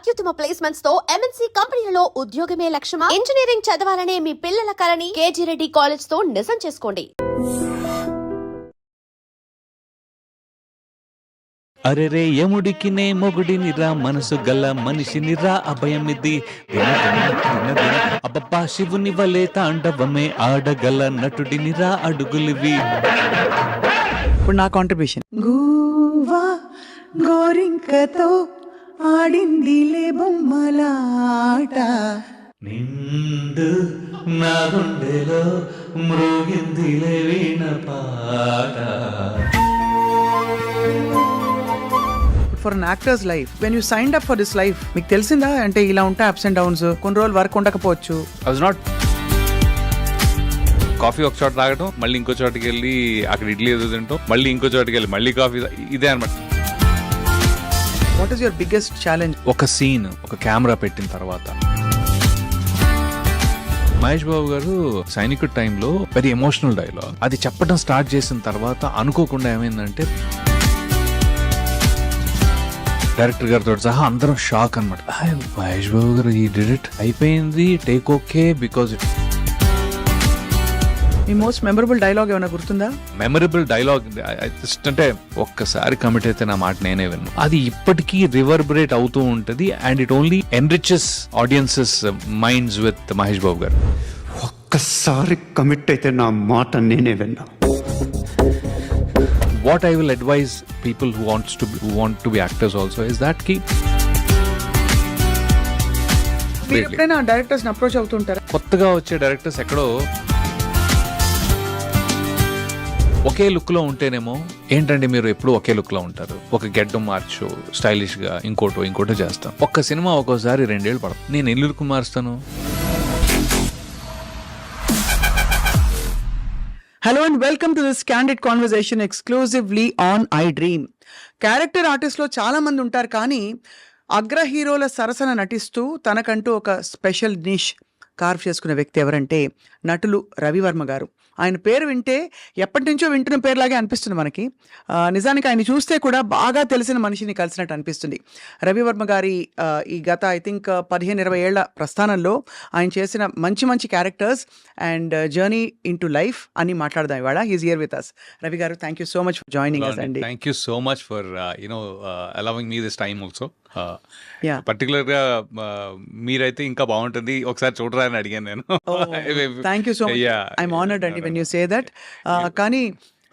అత్యుత్తమ ప్లేస్మెంట్స్ తో ఎంఎన్సీ కంపెనీలలో ఉద్యోగమే లక్ష్యమా? ఇంజనీరింగ్ చదవాలనే మీ పిల్లల కలని కేజీ రెడ్డి కాలేజ్ తో నిజం చేసుకోండి. అరెరే యముడికినే మొగుడినిరా మనసు గల మనిషినిరా అభయమిది అబ్బబ్బా శివుని వలే తాండవమే ఆడగల నటుడినిరా అడుగులివి. ఇప్పుడు నా కాంట్రిబ్యూషన్. గూవా గోరింకతో ఆడిందిలే బొమ్మలాట, నిండు నా గుండెలో మృగిందిలే వీణ పాట. For an actor's life, when you signed up for this life, మీకు తెలిసిందా అంటే ఇలా ఉంటాయి అప్స్ అండ్ డౌన్స్, కొన్ని రోజులు వర్క్ ఉండకపోవచ్చు. ఐ వాజ్ నాట్ కాఫీ ఒక చోట తాగటం, మళ్ళీ ఇంకో చోటకి వెళ్ళి అక్కడ ఇడ్లీ ఏదో తింటాం, మళ్ళీ ఇంకో చోటకి వెళ్ళి మళ్ళీ కాఫీ, ఇదే అనమాట. What is your biggest challenge? ఒక సీన్, ఒక కెమెరా పెట్టిన తర్వాత మహేష్ బాబు గారు సైనికుడు టైంలో వెరీ ఎమోషనల్ డైలాగ్ అది చెప్పడం స్టార్ట్ చేసిన తర్వాత అనుకోకుండా ఏమైందంటే డైరెక్టర్ గారితో సహా అందరం షాక్ అనమాట. మహేష్ బాబు గారు ఈ డిడ్ ఇట్, అయిపోయింది, take okay. Because me most memorable dialogue ఏమైనా గుర్తుందా? మెమరబుల్ డైలాగ్ జస్ట్ అంటే ఒక్కసారి కమిట్ అయితే నా మాట నేనే విన్నాను, అది ఇప్పటికీ రివర్బరేట్ అవుతూ ఉంటది. And it only enriches audiences minds with Mahesh Babu garu. ఒక్కసారి కమిట్ అయితే నా మాట నేనే విన్నా. What I will advise people who want to be actors also is that మీరు ఎప్పుడైనా డైరెక్టర్స్ అప్రోచ్ అవుతుంటారా? కొత్తగా వచ్చే డైరెక్టర్స్ ఎక్కడో ఒకే లుక్ లో ఉంటేనేమో ఏంటంటే మీరు ఎప్పుడు ఒకే లుక్ లో ఉంటారు, ఒక గెడ్డం మార్చు స్టైలిష్ గా ఇంకోటో చేస్తాం. ఒక్క సినిమా ఒక్కోసారి 2 ఏళ్ళు పడతాం. నేను ఎన్ని లుక్ మారుస్తాను? Hello and welcome to this candid conversation exclusively on iDream. Character ఆర్టిస్ట్లో చాలా మంది ఉంటారు, కానీ అగ్ర హీరోల సరసన నటిస్తూ తనకంటూ ఒక స్పెషల్ నిష్ కార్వ్ చేసుకునే వ్యక్తి ఎవరంటే నటులు రవివర్మ గారు. ఆయన పేరు వింటే ఎప్పటి నుంచో వింటున్న పేరులాగే అనిపిస్తుంది మనకి. నిజానికి ఆయన చూస్తే కూడా బాగా తెలిసిన మనిషిని కలిసినట్టు అనిపిస్తుంది. రవివర్మ గారి ఈ గత ఐ థింక్ 15-20 ఏళ్ల ప్రస్థానంలో ఆయన చేసిన మంచి characters and journey into life అని మాట్లాడదాం ఇవాళ. He's here with us. Ravi garu, thank you so much for joining us అండి. Thank you so much for allowing me this time also. Particular గా మీరైతే ఇంకా బాగుంటుంది, ఒకసారి చూడరా అని అడిగాను నేను. Thank you so much, I'm honoured అండి వెన్ యూ సే దట్. కానీ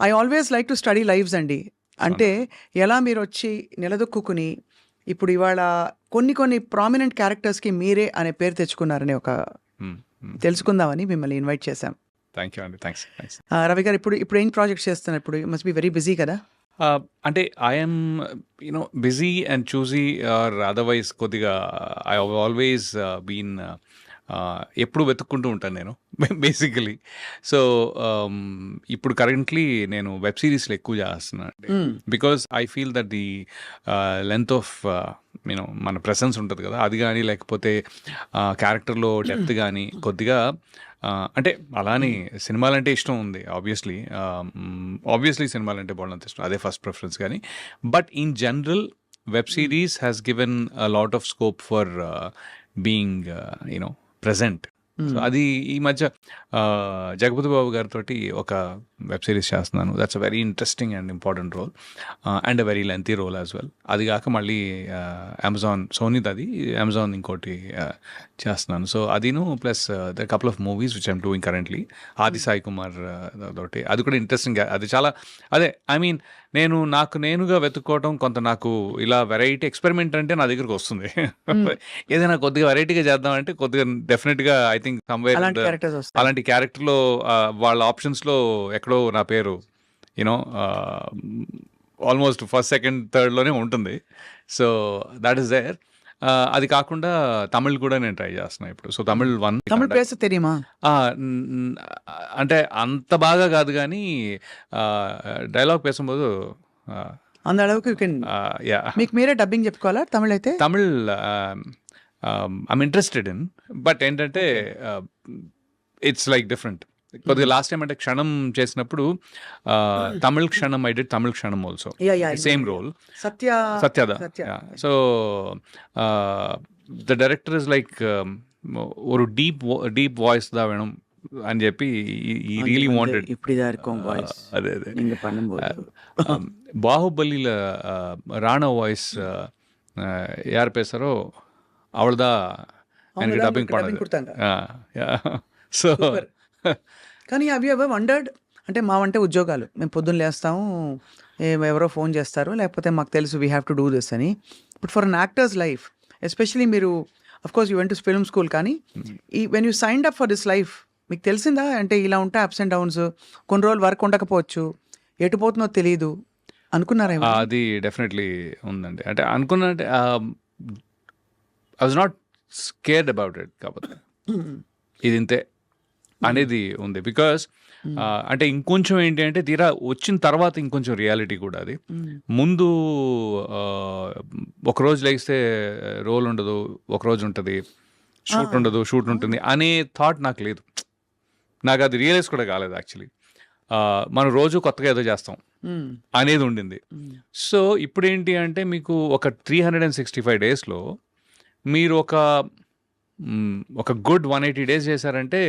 I always like to study lives అండి. అంటే ఎలా మీరు వచ్చి నిలదొక్కుని ఇప్పుడు ఇవాళ కొన్ని ప్రామినెంట్ క్యారెక్టర్స్కి మీరే అనే పేరు తెచ్చుకున్నారని ఒక తెలుసుకుందామని మిమ్మల్ని ఇన్వైట్ చేశాం. థ్యాంక్ యూ అండి, థ్యాంక్స్. రవి గారు, ఇప్పుడు ఏం ప్రాజెక్ట్ చేస్తున్నారు? ఇప్పుడు మస్ట్ బి వెరీ బిజీ కదా? అంటే I'm busy and choosy or otherwise కొద్దిగా ఐ ఆల్వేస్ బీన్ ఎప్పుడు వెతుక్కుంటూ ఉంటాను నేను బేసికలీ. సో ఇప్పుడు కరెంట్లీ నేను వెబ్ సిరీస్లో ఎక్కువ చేస్తున్నాను, because I feel that the length of మన ప్రెసెన్స్ ఉంటుంది కదా, అది కానీ లేకపోతే క్యారెక్టర్లో డెప్త్ కానీ కొద్దిగా అంటే అలానే సినిమాలంటే ఇష్టం ఉంది ఆబ్వియస్లీ సినిమాలంటే బాగుంది ఇష్టం, అదే ఫస్ట్ ప్రిఫరెన్స్. కానీ but in general web series has given a lot of scope for being present. So అది ఈ మధ్య జగపతి బాబు గారితో ఒక వెబ్ సిరీస్ చేస్తున్నాను. That's a very interesting and important role and a very lengthy role as well. అది కాక మళ్ళీ Amazon సోనీది, అది అమెజాన్ ఇంకోటి చేస్తున్నాను. సో అదిను plus the couple of movies which I'm doing currently. Aadi Sai Kumar తోటి అది కూడా ఇంట్రెస్టింగ్. అది చాలా అదే ఐ మీన్ నాకు నేనుగా వెతుక్కోవటం, కొంత నాకు ఇలా వెరైటీ ఎక్స్పెరిమెంట్ అంటే నా దగ్గరకు వస్తుంది. ఏదైనా కొద్దిగా వెరైటీగా చేద్దామంటే కొద్దిగా డెఫినెట్గా ఐ థింక్ సమ్వేర్ అలాంటి క్యారెక్టర్లో వాళ్ళ ఆప్షన్స్లో ఎక్కడో నా పేరు ఆల్మోస్ట్ ఫస్ట్ సెకండ్ థర్డ్లోనే ఉంటుంది. So that is there. అది కాకుండా తమిళ్ కూడా నేను ట్రై చేస్తున్నాను ఇప్పుడు. సో తమిళ్ పేస తెలియమా అంటే అంత బాగా కాదు, కానీ డైలాగ్ పేసుம்போదు అంద అళவுக்கு మీకు మీరే డబ్బింగ్ చెప్పుకోవాలా తమిళ్ అయితే? Tamil I'm interested in, but ఏంటంటే ఇట్స్ లైక్ డిఫరెంట్. కొద్దిగా లాస్ట్ టైం అంటే క్షణం చేసినప్పుడు Tamil Kshanam I did Tamil Kshanam also same role సత్యద సత్యద so the director is like ஒரு డీప్ వాయిస్ దా వేణం అని చెప్పి ఈ రియలీ వాంటెడ్ అదే అదే బాహుబలిలో రాణా వాయిస్ యార్ పేసారో అవళదా ఆయనకి డబ్బింగ్ పడదు సో కానీ అవి వండర్డ్ అంటే మావంటే ఉద్యోగాలు మేము పొద్దున్న లేస్తాము ఎవరో ఫోన్ చేస్తారు లేకపోతే మాకు తెలుసు we have to do this అని but for an actor's life especially మీరు of course you went to film school కానీ ఈ when you signed up for this life మీకు తెలిసిందా అంటే ఇలా ఉంటాయి అప్స్ అండ్ డౌన్స్ కొన్ని రోజులు వర్క్ ఉండకపోవచ్చు ఎటు పోతుందో తెలియదు అనుకున్నారా అది డెఫినెట్లీ ఉందండి అంటే అనుకున్నా అంటే I was not scared about it కాకపోతే ఇది ఇంతే అనేది ఉంది బికాస్ అంటే ఇంకొంచెం ఏంటి అంటే తీరా వచ్చిన తర్వాత ఇంకొంచెం రియాలిటీ కూడా అది ముందు ఒకరోజు లేస్తే రోల్ ఉండదు ఒకరోజు ఉంటుంది షూట్ ఉండదు షూట్ ఉంటుంది అనే థాట్ నాకు లేదు నాకు అది రియలైజ్ కూడా కాలేదు యాక్చువల్లీ మనం రోజు కొత్తగా ఏదో చేస్తాం అనేది ఉండింది సో ఇప్పుడు ఏంటి అంటే మీకు ఒక 365 డేస్లో మీరు ఒక గుడ్ 180 డేస్ చేశారంటే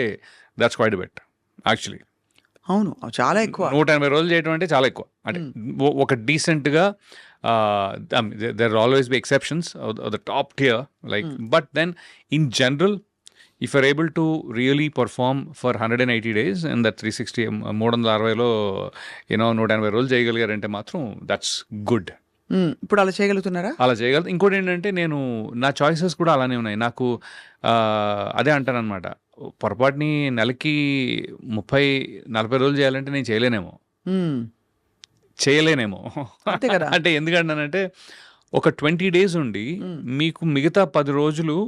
దట్స్ క్వైట్ బెట్ యాక్చువల్లీ అవును చాలా ఎక్కువ 180 రోజులు చేయడం అంటే చాలా ఎక్కువ అంటే ఒక డీసెంట్గా there always be exceptions the top tier like but then in general if are able to really perform for 180 days and that 360 360లో 180 రోజులు చేయగలిగారంటే మాత్రం దట్స్ గుడ్. ఇప్పుడు అలా చేయగలుగుతున్నారా? అలా చేయగలుగుతా. ఇంకోటి ఏంటంటే నేను నా చాయిసెస్ కూడా అలానే ఉన్నాయి. నాకు అదే అంటానన్నమాట, పొరపాటుని నెలకి 30-40 రోజులు చేయాలంటే నేను చేయలేనేమో అంటే ఎందుకంటానంటే ఒక 20 డేస్ ఉండి మీకు మిగతా 10 రోజులు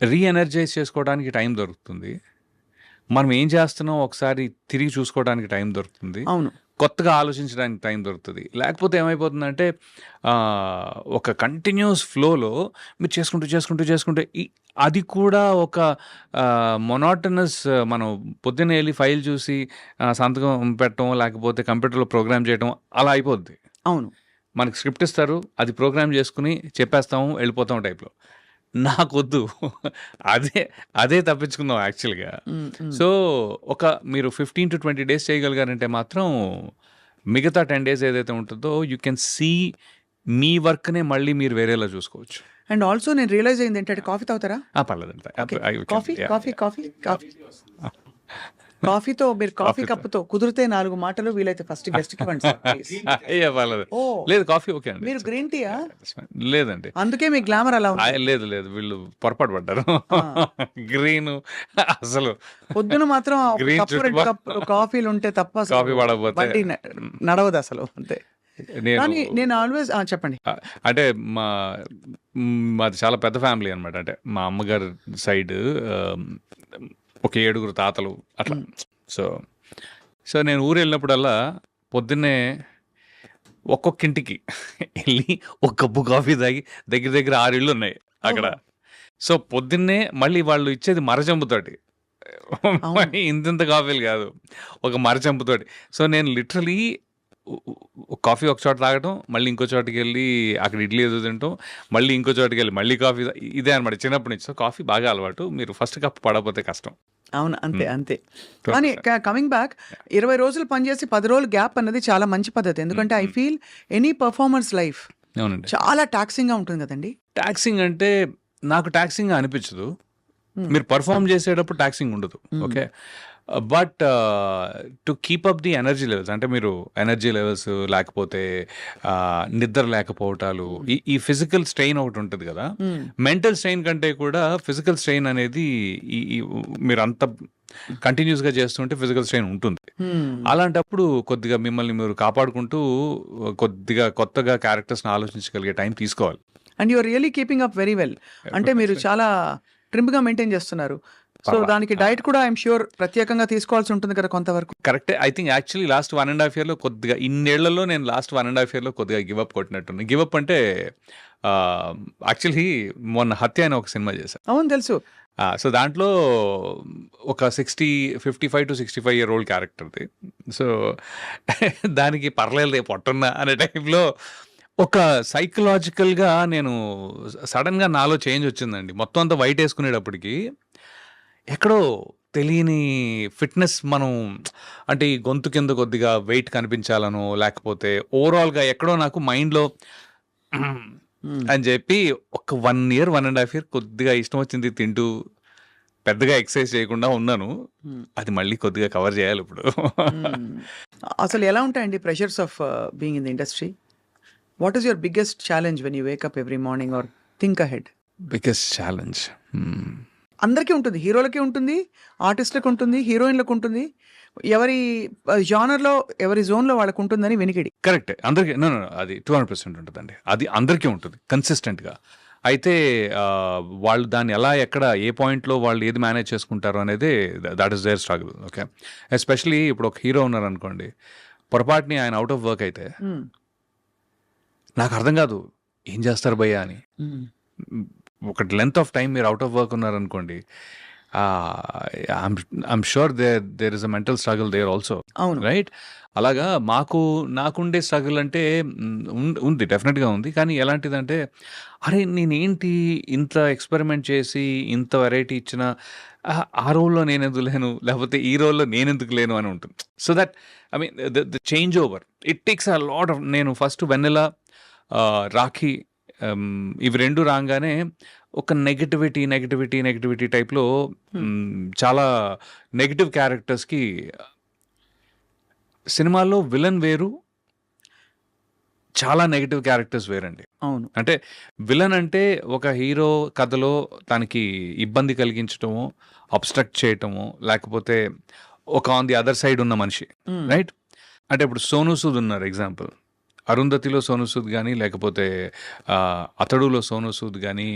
రీఎనర్జైజ్ చేసుకోవడానికి టైం దొరుకుతుంది. మనం ఏం చేస్తున్నాం ఒకసారి తిరిగి చూసుకోవడానికి టైం దొరుకుతుంది. అవును, కొత్తగా ఆలోచించడానికి టైం దొరుకుతుంది. లేకపోతే ఏమైపోతుందంటే ఒక కంటిన్యూస్ ఫ్లోలో మీరు చేసుకుంటూ అది కూడా ఒక మొనాటనస్, మనం పొద్దున్న వెళ్ళి ఫైల్ చూసి సంతకం పెట్టడం లేకపోతే కంప్యూటర్లో ప్రోగ్రామ్ చేయడం అలా అయిపోద్ది. అవును, మనకి స్క్రిప్ట్ ఇస్తారు, అది ప్రోగ్రామ్ చేసుకుని చెప్పేస్తాము, వెళ్ళిపోతాం టైప్లో. నాకొద్దు, అదే తప్పించుకుందాం యాక్చువల్గా. సో మీరు 15 to 20 డేస్ చేయగలిగారంటే మాత్రం మిగతా 10 డేస్ ఏదైతే ఉంటుందో యూ కెన్ సీ మీ వర్క్నే మళ్ళీ మీరు వేరేలా చూసుకోవచ్చు. అండ్ ఆల్సో నేను రియలైజ్ అయింది ఏంటంటే, కాఫీ తాగుతారా? పర్లేదండి. కాఫీతో మీరు కాఫీ కప్పుతో కుదిరితే 4 మాటలు వీలైతే ఫస్ట్ గెస్ట్ కి ఇవ్వండి. లేదు, కాఫీ ఓకే అండి. మీరు గ్రీన్ టీయా? లేదండి, అందుకే మీ గ్లామర్ అలా ఉంది. లేదు వీళ్ళు పొరపాటు పడ్డారు. గ్రీన్ అసలు పొద్దున మాత్రం కాఫీలు ఉంటే తప్ప కాఫీ పడకపోతే నడవదు అసలు. అంతే. నేను ఆల్వేస్ చెప్పండి. అంటే మాది చాలా పెద్ద ఫ్యామిలీ అనమాట. అంటే మా అమ్మగారి సైడ్ ఒక 7 తాతలు అట్లా. సో నేను ఊరు వెళ్ళినప్పుడల్లా పొద్దున్నే ఒక్కొక్క ఇంటికి వెళ్ళి ఒక కప్పు కాఫీ తాగి దగ్గర 6 ఇళ్ళు ఉన్నాయి అక్కడ. సో పొద్దున్నే మళ్ళీ వాళ్ళు ఇచ్చేది మరచెంపుతోటి, ఇంత కాఫీలు కాదు, ఒక మరచెంపుతోటి. సో నేను లిటరలీ కాఫీ ఒక చోట తాగటం, మళ్ళీ ఇంకో చోటుకి వెళ్ళి అక్కడ ఇడ్లీ ఏదో తింటాం, మళ్ళీ ఇంకో చోటుకి వెళ్ళి మళ్ళీ కాఫీ. ఇదే అనమాట చిన్నప్పటి నుంచి. సో కాఫీ బాగా అలవాటు. మీరు ఫస్ట్ కప్ పడకపోతే కష్టం. అవును, అంతే. కానీ కమింగ్ బ్యాక్, 20 రోజులు పనిచేసి 10 రోజులు గ్యాప్ అన్నది చాలా మంచి పద్ధతి. ఎందుకంటే I feel any performers life చాలా టాక్సింగ్ గా ఉంటుంది కదండి. టాక్సింగ్ అంటే నాకు టాక్సింగ్ అనిపించదు. మీరు పర్ఫార్మ్ చేసేటప్పుడు టాక్సింగ్ ఉండదు, okay. But to keep up the energy levels, అంటే మీరు ఎనర్జీ లెవెల్స్ లేకపోతే నిద్ర లేకపోవటాలు, ఈ ఫిజికల్ స్ట్రెయిన్ ఒకటి ఉంటుంది కదా. మెంటల్ స్ట్రెయిన్ కంటే కూడా ఫిజికల్ స్ట్రెయిన్ అనేది మీరు అంత కంటిన్యూస్గా చేస్తుంటే ఫిజికల్ స్ట్రెయిన్ ఉంటుంది. అలాంటప్పుడు కొద్దిగా మిమ్మల్ని మీరు కాపాడుకుంటూ కొద్దిగా కొత్తగా క్యారెక్టర్స్ని ఆలోచించగలిగే టైం తీసుకోవాలి. And you're really keeping up very well. అంటే మీరు చాలా ట్రిమ్గా మెయింటైన్ చేస్తున్నారు. సో దానికి డైట్ కూడా ఐఎమ్ ష్యూర్ ప్రత్యేకంగా తీసుకోవాల్సి ఉంటుంది కదా కొంతవరకు. కరెక్టే. ఐ థింక్ యాక్చువల్లీ లాస్ట్ 1.5 ఇయర్‌లో కొద్దిగా ఇన్నేళ్లలో నేను లాస్ట్ 1.5 ఇయర్‌లో కొద్దిగా గివప్ కొట్టినట్టున్నా. గివప్ అంటే యాక్చువల్లీ మొన్న 'హత్య' అని ఒక సినిమా చేశా. అవును తెలుసు. సో దాంట్లో ఒక 55-65 ఇయర్ ఓల్డ్ క్యారెక్టర్ది. సో దానికి పర్లేదులే పొట్టున్నా అనే టైంలో ఒక సైకలాజికల్‌గా నేను సడన్‌గా నాలో చేంజ్ వచ్చిందండి. మొత్తం అంతా వైట్ వేసుకునేటప్పటికి ఎక్కడో తెలియని ఫిట్‌నెస్ మనం అంటే ఈ గొంతు కింద కొద్దిగా వెయిట్ కనిపించాలనో, లేకపోతే ఓవరాల్‌గా ఎక్కడో నాకు మైండ్‌లో అని చెప్పి ఒక 1 ఇయర్, 1.5 ఇయర్ కొద్దిగా ఇష్టం వచ్చింది తింటూ పెద్దగా ఎక్సర్సైజ్ చేయకుండా ఉన్నాను. అది మళ్ళీ కొద్దిగా కవర్ చేయాలి ఇప్పుడు. అసలు ఎలా ఉంటాయండి pressures of being in the industry? What is your biggest challenge when you wake up every morning or think ahead? Biggest challenge అందరికీ ఉంటుంది. హీరోలకి ఉంటుంది, ఆర్టిస్టులకు ఉంటుంది, హీరోయిన్లకు ఉంటుంది. ఎవరి జానర్లో ఎవరి జోన్లో వాళ్ళకు ఉంటుందని వెనికిడి. కరెక్టే. అందరికీ అది 200% ఉంటుందండి. అది అందరికీ ఉంటుంది కన్సిస్టెంట్గా. అయితే వాళ్ళు దాన్ని ఎలా ఎక్కడ ఏ పాయింట్లో వాళ్ళు ఏది మేనేజ్ చేసుకుంటారు అనేది that is their struggle. Okay, especially ఇప్పుడు ఒక హీరో ఉన్నారనుకోండి, పొరపాటుని ఆయన అవుట్ ఆఫ్ వర్క్ అయితే నాకు అర్థం కాదు ఏం చేస్తారు భయ్యా అని. ఒక లెంత్ ఆఫ్ టైం మీరు అవుట్ ఆఫ్ వర్క్ ఉన్నారనుకోండి, I'm sure there is a mental struggle there also. అవును. రైట్. అలాగా నాకుండే స్ట్రగుల్ అంటే ఉంది, డెఫినెట్గా ఉంది. కానీ ఎలాంటిదంటే, అరే నేనేంటి ఇంత ఎక్స్పెరిమెంట్ చేసి ఇంత వెరైటీ ఇచ్చిన ఆ రోల్లో నేను ఎందుకు లేను, లేకపోతే ఈ రోల్లో నేను ఎందుకు లేను అని ఉంటుంది. So that I mean the change over it takes a lot of. నేను ఫస్ట్ వెన్నెల, రాఖీ ఇవి రెండు రాగానే ఒక నెగటివిటీ టైప్లో చాలా నెగటివ్ క్యారెక్టర్స్కి సినిమాల్లో విలన్ వేరు, చాలా నెగటివ్ క్యారెక్టర్స్ వేరండి. అవును. అంటే విలన్ అంటే ఒక హీరో కథలో తనకి ఇబ్బంది కలిగించటము, అబ్స్ట్రక్ట్ చేయటము, లేకపోతే ఒక ఆన్ ది అదర్ సైడ్ ఉన్న మనిషి. రైట్. అంటే ఇప్పుడు సోనూ సూద్ ఉన్నారు ఎగ్జాంపుల్. అరుంధతిలో సోనూ సూద్ కానీ, లేకపోతే అతడులో సోనూ సూద్ కానీ,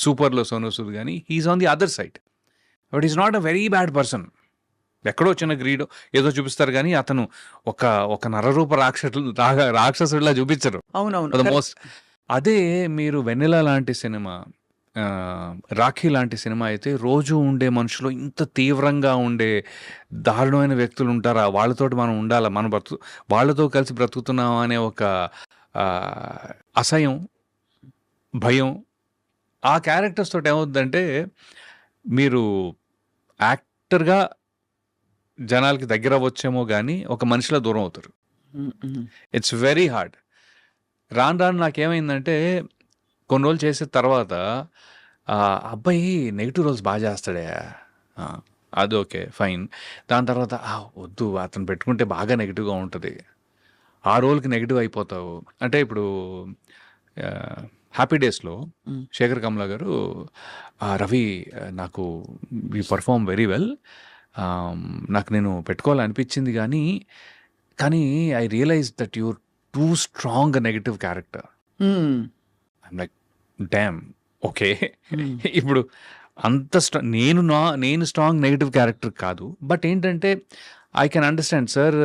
సూపర్లో సోనూ సూద్ కానీ, he's on the other side. But is not a very bad person. ఎక్కడో చిన్న గ్రీడో ఏదో చూపిస్తారు కానీ అతను ఒక నరరూప రాక్షసుడిలా చూపించరు. అవునవును. మోస్ట్. అదే మీరు వెన్నెల లాంటి సినిమా, రాఖీ లాంటి సినిమా అయితే రోజు ఉండే మనుషులు ఇంత తీవ్రంగా ఉండే దారుణమైన వ్యక్తులు ఉంటారా, వాళ్ళతోటి మనం ఉండాలా, మనం వాళ్ళతో కలిసి బ్రతుకుతున్నాం అనే ఒక అసహ్యం, భయం ఆ క్యారెక్టర్స్ తోటి ఏమవుతుందంటే మీరు యాక్టర్గా జనాలకి దగ్గర అవ్వచ్చేమో కానీ ఒక మనిషిలో దూరం అవుతారు. It's very hard. రాను నాకేమైందంటే కొన్ని రోజులు చేసిన తర్వాత అబ్బాయి నెగిటివ్ రోల్స్ బాగా చేస్తాడే, అది ఓకే ఫైన్. దాని తర్వాత వద్దు అతను పెట్టుకుంటే బాగా నెగిటివ్గా ఉంటుంది, ఆ రోల్కి నెగిటివ్ అయిపోతావు. అంటే ఇప్పుడు హ్యాపీ డేస్లో శేఖర్ కమ్లా గారు, రవి నాకు యూ పర్ఫార్మ్ వెరీ వెల్, నాకు నేను పెట్టుకోవాలనిపించింది కానీ I realize that you're too strong negative character. I'm like damn okay. ఇప్పుడు అంత నేను స్ట్రాంగ్ నెగటివ్ క్యారెక్టర్ కాదు, బట్ ఏంటంటే I can understand sir,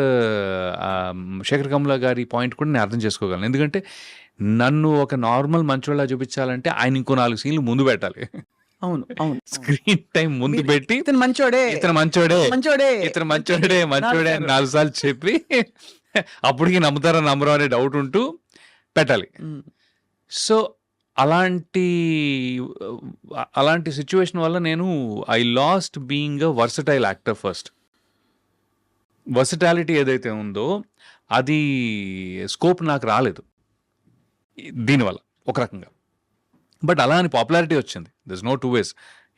Sekhar Kammula గారి పాయింట్ కూడా నేను అర్థం చేసుకోగలను. ఎందుకంటే నన్ను ఒక నార్మల్ మంచోళ్ళ చూపించాలంటే ఆయన ఇంకో 4 సీన్లు ముందు పెట్టాలి. అవును అవును. స్క్రీన్ టైం ముందు పెట్టి ఇతను మంచోడే అని 4 సార్లు చెప్పి అప్పటికి నమ్ముతారా నమ్మరు అనే డౌట్ ఉంటూ పెట్టాలి. సో అలాంటి సిచ్యువేషన్ వల్ల నేను I last being a versatile actor first. Versatility ఏదైతే ఉందో అది స్కోప్ నాకు రాలేదు దీనివల్ల ఒక రకంగా. బట్ అలా అని పాపులారిటీ వచ్చింది, దిస్ నో 2 ways.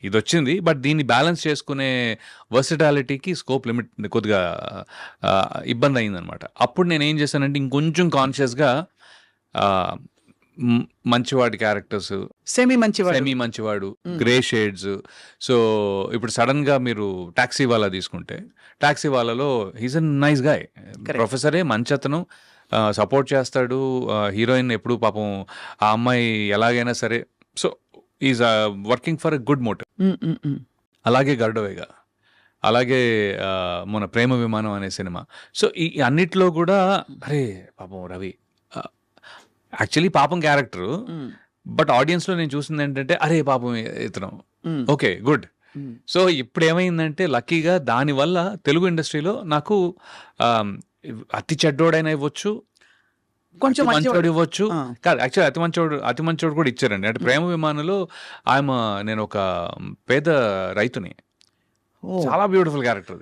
ఇది వచ్చింది, బట్ దీన్ని బ్యాలెన్స్ చేసుకునే వర్సటాలిటీకి స్కోప్ లిమిట్ కొద్దిగా ఇబ్బంది అయిందనమాట. అప్పుడు నేను ఏం చేశానంటే ఇంకొంచెం కాన్షియస్గా మంచివాడి క్యారెక్టర్స్, సెమీ మంచివాడు, గ్రే షేడ్స్. సో ఇప్పుడు సడన్గా మీరు టాక్సీ వాళ్ళ తీసుకుంటే, టాక్సీ వాళ్ళలో హీస్ అ నైస్ గాయ్, ప్రొఫెసరే, మంచి అతను, సపోర్ట్ చేస్తాడు హీరోయిన్ ఎప్పుడు, పాపం ఆ అమ్మాయి ఎలాగైనా సరే. So is working for a good motive. అలాగే గరుడవేగ, అలాగే మన ప్రేమ విమానం అనే సినిమా. సో ఈ అన్నిట్లో కూడా అరే పాపం రవి యాక్చువల్లీ పాపం క్యారెక్టరు, బట్ ఆడియన్స్లో నేను చూసింది ఏంటంటే అరే పాపం ఇతను ఓకే గుడ్. సో ఇప్పుడు ఏమైందంటే లక్కీగా దానివల్ల తెలుగు ఇండస్ట్రీలో నాకు అతి చెడ్డోడైనా ఇవ్వచ్చు, కొంచెం మంచోడు ఇవ్వచ్చు. ఆ. కాదు యాక్చువల్లీ అతి మంచోడు కూడా ఇచ్చారండి. అంటే ప్రేమ విమానంలో నేను ఒక పేద రైతుని, చాలా బ్యూటిఫుల్ క్యారెక్టర్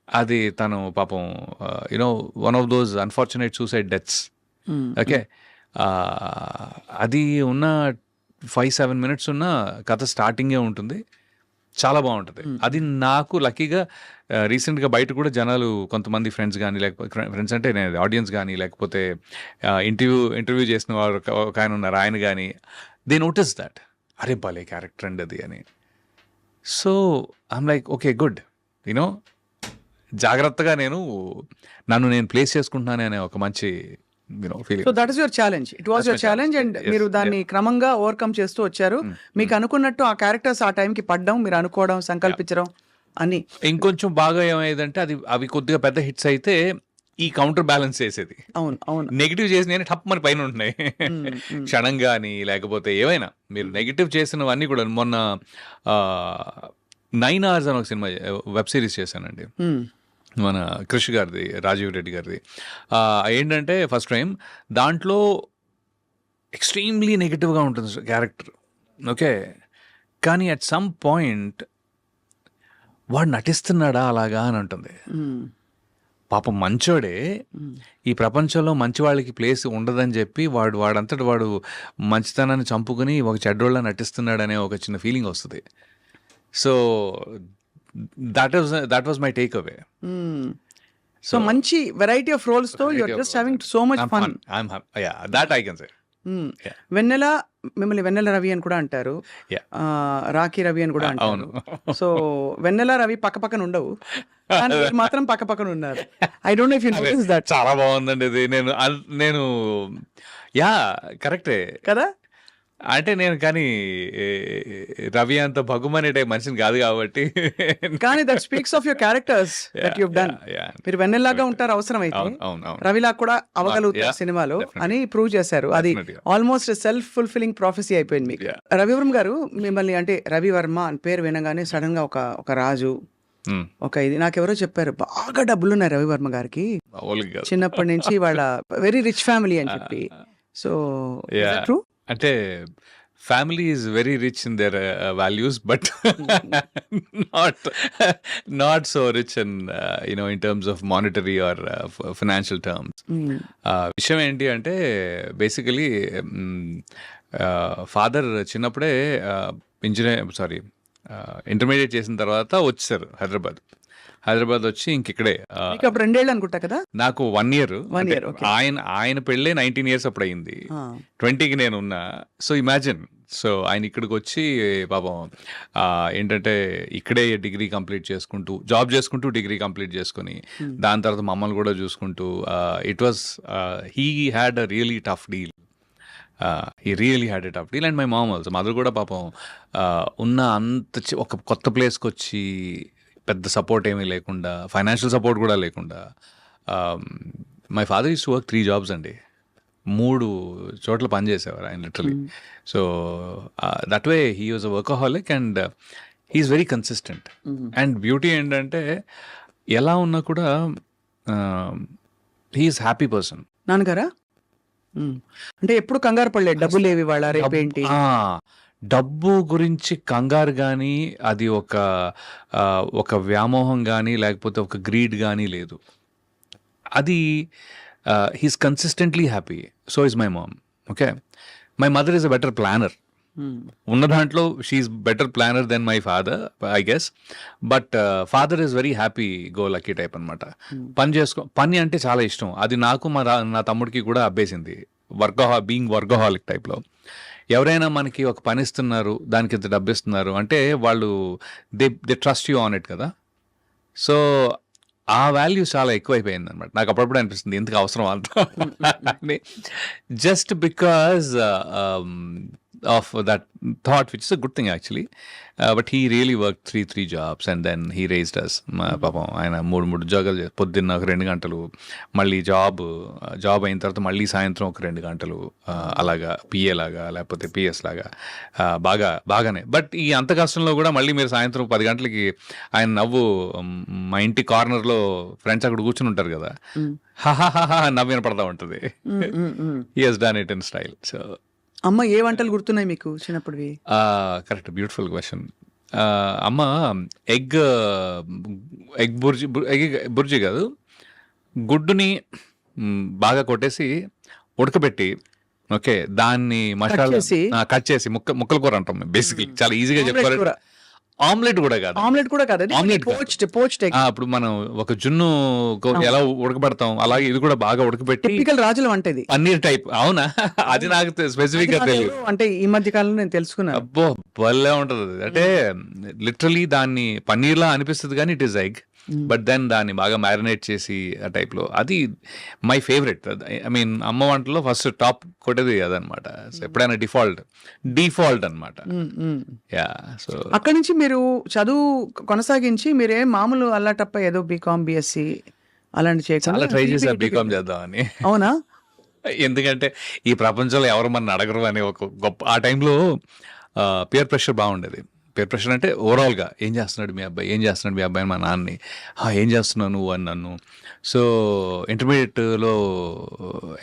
అది తను పాపం you know one of those unfortunate suicide deaths. Okay, అది ఉన్న 5-7 minutes ఉన్న కథ స్టార్టింగే ఉంటుంది, చాలా బాగుంటుంది. అది నాకు లక్కీగా రీసెంట్గా బయట కూడా జనాలు కొంతమంది ఫ్రెండ్స్ కానీ, లేకపోతే ఫ్రెండ్స్ అంటే నేను ఆడియన్స్ కానీ, లేకపోతే ఇంటర్వ్యూ చేసిన వారు ఒక ఆయన ఉన్నారు, ఆయన కానీ దే నోటీస్ దట్ అరే భలే క్యారెక్టర్ అండి అది అని. So I'm like okay good, you know జాగ్రత్తగా నన్ను నేను ప్లేస్ చేసుకుంటున్నాను అనే ఒక మంచి feeling. So that is your challenge, it was That's your my challenge challenge. And Yes, మీరు దాన్ని క్రమంగా ఓవర్కమ్ చేస్తూ వచ్చారు. మీకు అనుకున్నట్టు ఆ క్యారెక్టర్స్ ఆ టైంకి పడ్డం, మీరు అనుకోవడం, సంకల్పించడం అన్ని. ఇంకొంచెం బాగా ఏమైందంటే అవి కొద్దిగా పెద్ద హిట్స్ అయితే ఈ కౌంటర్ బ్యాలెన్స్ చేసేది. అవును అవును. నెగిటివ్ చేసిన టప్ మన పైన ఉంటున్నాయి క్షణం కానీ, లేకపోతే ఏవైనా మీరు నెగిటివ్ చేసినవన్నీ కూడా. మొన్న 9 hours అని ఒక సినిమా వెబ్ సిరీస్ చేశానండి, మన కృషి గారిది, రాజీవ్ రెడ్డి గారిది. ఏంటంటే ఫస్ట్ టైం దాంట్లో ఎక్స్ట్రీమ్లీ నెగిటివ్గా ఉంటుంది క్యారెక్టర్. ఓకే, కానీ అట్ సమ్ పాయింట్ వాడు నటిస్తున్నాడా అలాగా అని ఉంటుంది. పాపం మంచోడే, ఈ ప్రపంచంలో మంచి వాళ్ళకి ప్లేస్ ఉండదని చెప్పి వాడంతటి వాడు మంచితనాన్ని చంపుకుని ఒక చెడ్డోళ్ళ నటిస్తున్నాడనే ఒక చిన్న ఫీలింగ్ వస్తుంది. So that was my takeaway. So మంచి వెరైటీ ఆఫ్ రోల్స్ తో you are just having so much fun. Yeah, that I can say. Yeah. Vennela, మిమ్మల్ని వెన్నెల రవి అని కూడా అంటారు, Yeah. రాఖీ రవి అని కూడా అంటారు. అవును. సో వెన్నెల రవి పక్క పక్కన ఉండవు, కానీ మీరు మాత్రం పక్క పక్కన ఉన్నారు. I don't know if you notice that. చాలా బాగుందండి ఇది. నేను యా కరెక్టే కదా. అంటే నేను కానీ రవి అంత భగుమనే టైప్ మనిషిని కాదు కాబట్టి. కానీ that speaks of your characters that you have done. మీరు వెన్నెల్లాగా ఉంటారు అవసరమైతే, అవును. రవిలా కూడా అవ్వగలుగుతారు Yeah, సినిమాలో definitely. అని ప్రూవ్ చేశారు. అది Definitely. Almost self fulfilling prophecy అయిపోయింది మీకు. Yeah. రవివర్మ గారు మిమ్మల్ని, అంటే రవివర్మ అని పేరు వినగానే సడన్ గా ఒక రాజు, ఒక ఇది నాకెవరో చెప్పారు, బాగా డబ్బులు ఉన్నాయి రవివర్మ గారికి చిన్నప్పటి నుంచి, వాళ్ళ వెరీ రిచ్ ఫ్యామిలీ అని చెప్పి. So true? అంటే family is very rich in their values, but not so rich in in terms of monetary or financial terms. విషయం ఏంటి అంటే బేసికలీ ఫాదర్ చిన్నప్పుడే ఇంటర్మీడియట్ చేసిన తర్వాత వచ్చారు హైదరాబాద్ వచ్చి ఇంకిక్కడే. మీకు అప్పుడు 2 ఏళ్ళు అనుకుంటా కదా. నాకు 1 year. 1 year, okay. ఆయన పెళ్ళే 19 years అప్పుడు అయింది, 20కి నేను ఉన్నా. సో ఇమాజిన్, సో ఆయన ఇక్కడికి వచ్చి పాపం ఏంటంటే ఇక్కడే డిగ్రీ కంప్లీట్ చేసుకుంటూ, జాబ్ చేసుకుంటూ డిగ్రీ కంప్లీట్ చేసుకుని, దాని తర్వాత మమ్మల్ని కూడా చూసుకుంటూ, it was he had a really tough deal. He really had a tough deal. And my mom also, mother కూడా పాపం ఉన్న అంత ఒక కొత్త ప్లేస్కి వచ్చి పెద్ద సపోర్ట్ ఏమీ లేకుండా, ఫైనాన్షియల్ సపోర్ట్ కూడా లేకుండా. My father use to work 3 jobs అండి, 3 చోట్ల పనిచేసేవారు ఆయన literally. So that way he was a workaholic and he's very consistent. And beauty ఏంటంటే ఎలా ఉన్నా కూడా హీఈస్ హ్యాపీ పర్సన్. నాన్నగారా అంటే ఎప్పుడు కంగారు పడలేదు, డబ్బులు లేవి వాళ్ళ రేపేంటి. డబ్బు గురించి కంగారు కానీ, అది ఒక వ్యామోహం కానీ, లేకపోతే ఒక గ్రీడ్ కానీ లేదు. అది he's consistently happy. So is my mom. Okay, my mother is a better planner. ఉన్న దాంట్లో she's better planner then my father I guess. But father is very happy go lucky type అనమాట. పని అంటే చాలా ఇష్టం. అది నాకు నా తమ్ముడికి కూడా అబ్బేసింది, బీయింగ్ వర్గహాలిక్ టైప్లో. ఎవరైనా మనకి ఒక పని ఇస్తున్నారు, దానికి ఇంత డబ్బు ఇస్తున్నారు అంటే వాళ్ళు they trust you on it కదా. సో ఆ వాల్యూ చాలా ఎక్కువైపోయింది అనమాట. నాకు అప్పుడప్పుడు అనిపిస్తుంది ఎందుకు అవసరం అంత అని. Just because of that thought, which is a good thing actually. But he really worked three jobs and then he raised us. మా పాపం ఆయన మూడు ఉద్యోగాలు పొద్దున్న ఒక 2 గంటలు, మళ్ళీ జాబ్ అయిన తర్వాత మళ్ళీ సాయంత్రం ఒక 2 గంటలు, అలాగా పిఏ లాగా లేకపోతే పిఎస్ లాగా, బాగానే. బట్ ఈ అంత కష్టంలో కూడా మళ్ళీ మీరు సాయంత్రం 10 గంటలకి ఆయన నవ్వు, మా ఇంటి కార్నర్లో ఫ్రెండ్స్ అక్కడ కూర్చుని ఉంటారు కదా, హాహాహా నవ్వు వినపడతా ఉంటుంది. He he's done it in style. So అమ్మ ఏ వంటలు గుర్తున్నాయి మీకు చిన్నప్పుడువి? Correct, beautiful question. అమ్మ ఎగ్ బుర్జీ కాదు, గుడ్డుని బాగా కొట్టేసి ఉడకబెట్టి, ఓకే, దాన్ని మసాలా కట్ చేసి ముక్కల కూర అంటాం బేసిక్లీ, చాలా ఈజీగా చెప్పారు. ఆమ్లెట్ కూడా కాదు, ఆమ్లెట్ పోచ్డ్ ఎగ్. ఇప్పుడు మనం ఒక జున్ను ఎలా ఉడకబెడతాం అలాగే ఇది కూడా బాగా ఉడకబెట్టి, రాజుల వంట ఇది, పన్నీర్ టైప్. అవునా? అది నాకు స్పెసిఫిక్ గా తెలియదు, అంటే ఈ మధ్య కాలంలో నేను తెలుసుకున్నాను. అబ్బో భలే ఉంటది అది. అంటే లిటరలీ దాన్ని పన్నీర్ లా అనిపిస్తుంది కానీ it is egg, but then దాన్ని బాగా మ్యారినేట్ చేసి ఆ టైప్ లో, అది మై ఫేవరెట్. ఐ మీన్ అమ్మ వంటలో ఫస్ట్ టాప్ కొట్టేది అదనమాట. ఎప్పుడైనా డిఫాల్ట్ అనమాట. యా. సో అక్కడి నుంచి మీరు చదువు కొనసాగించి మీరే మామూలు అల్లాటప్ప ఏదో బీకామ్ బిఎస్సి అలాంటి చాలా ట్రై చేశారు బీకామ్ చేద్దామని. అవునా? ఎందుకంటే ఈ ప్రపంచంలో ఎవరు మన అడగరు అని ఒక గొప్ప, ఆ టైంలో పియర్ ప్రెషర్ బాగుండేది. పేర్ ప్రెషర్ అంటే ఓవరాల్గా ఏం చేస్తున్నాడు మీ అబ్బాయి అని మా నాన్నని, ఏం చేస్తున్నావు నువ్వు అని నన్ను. సో ఇంటర్మీడియట్లో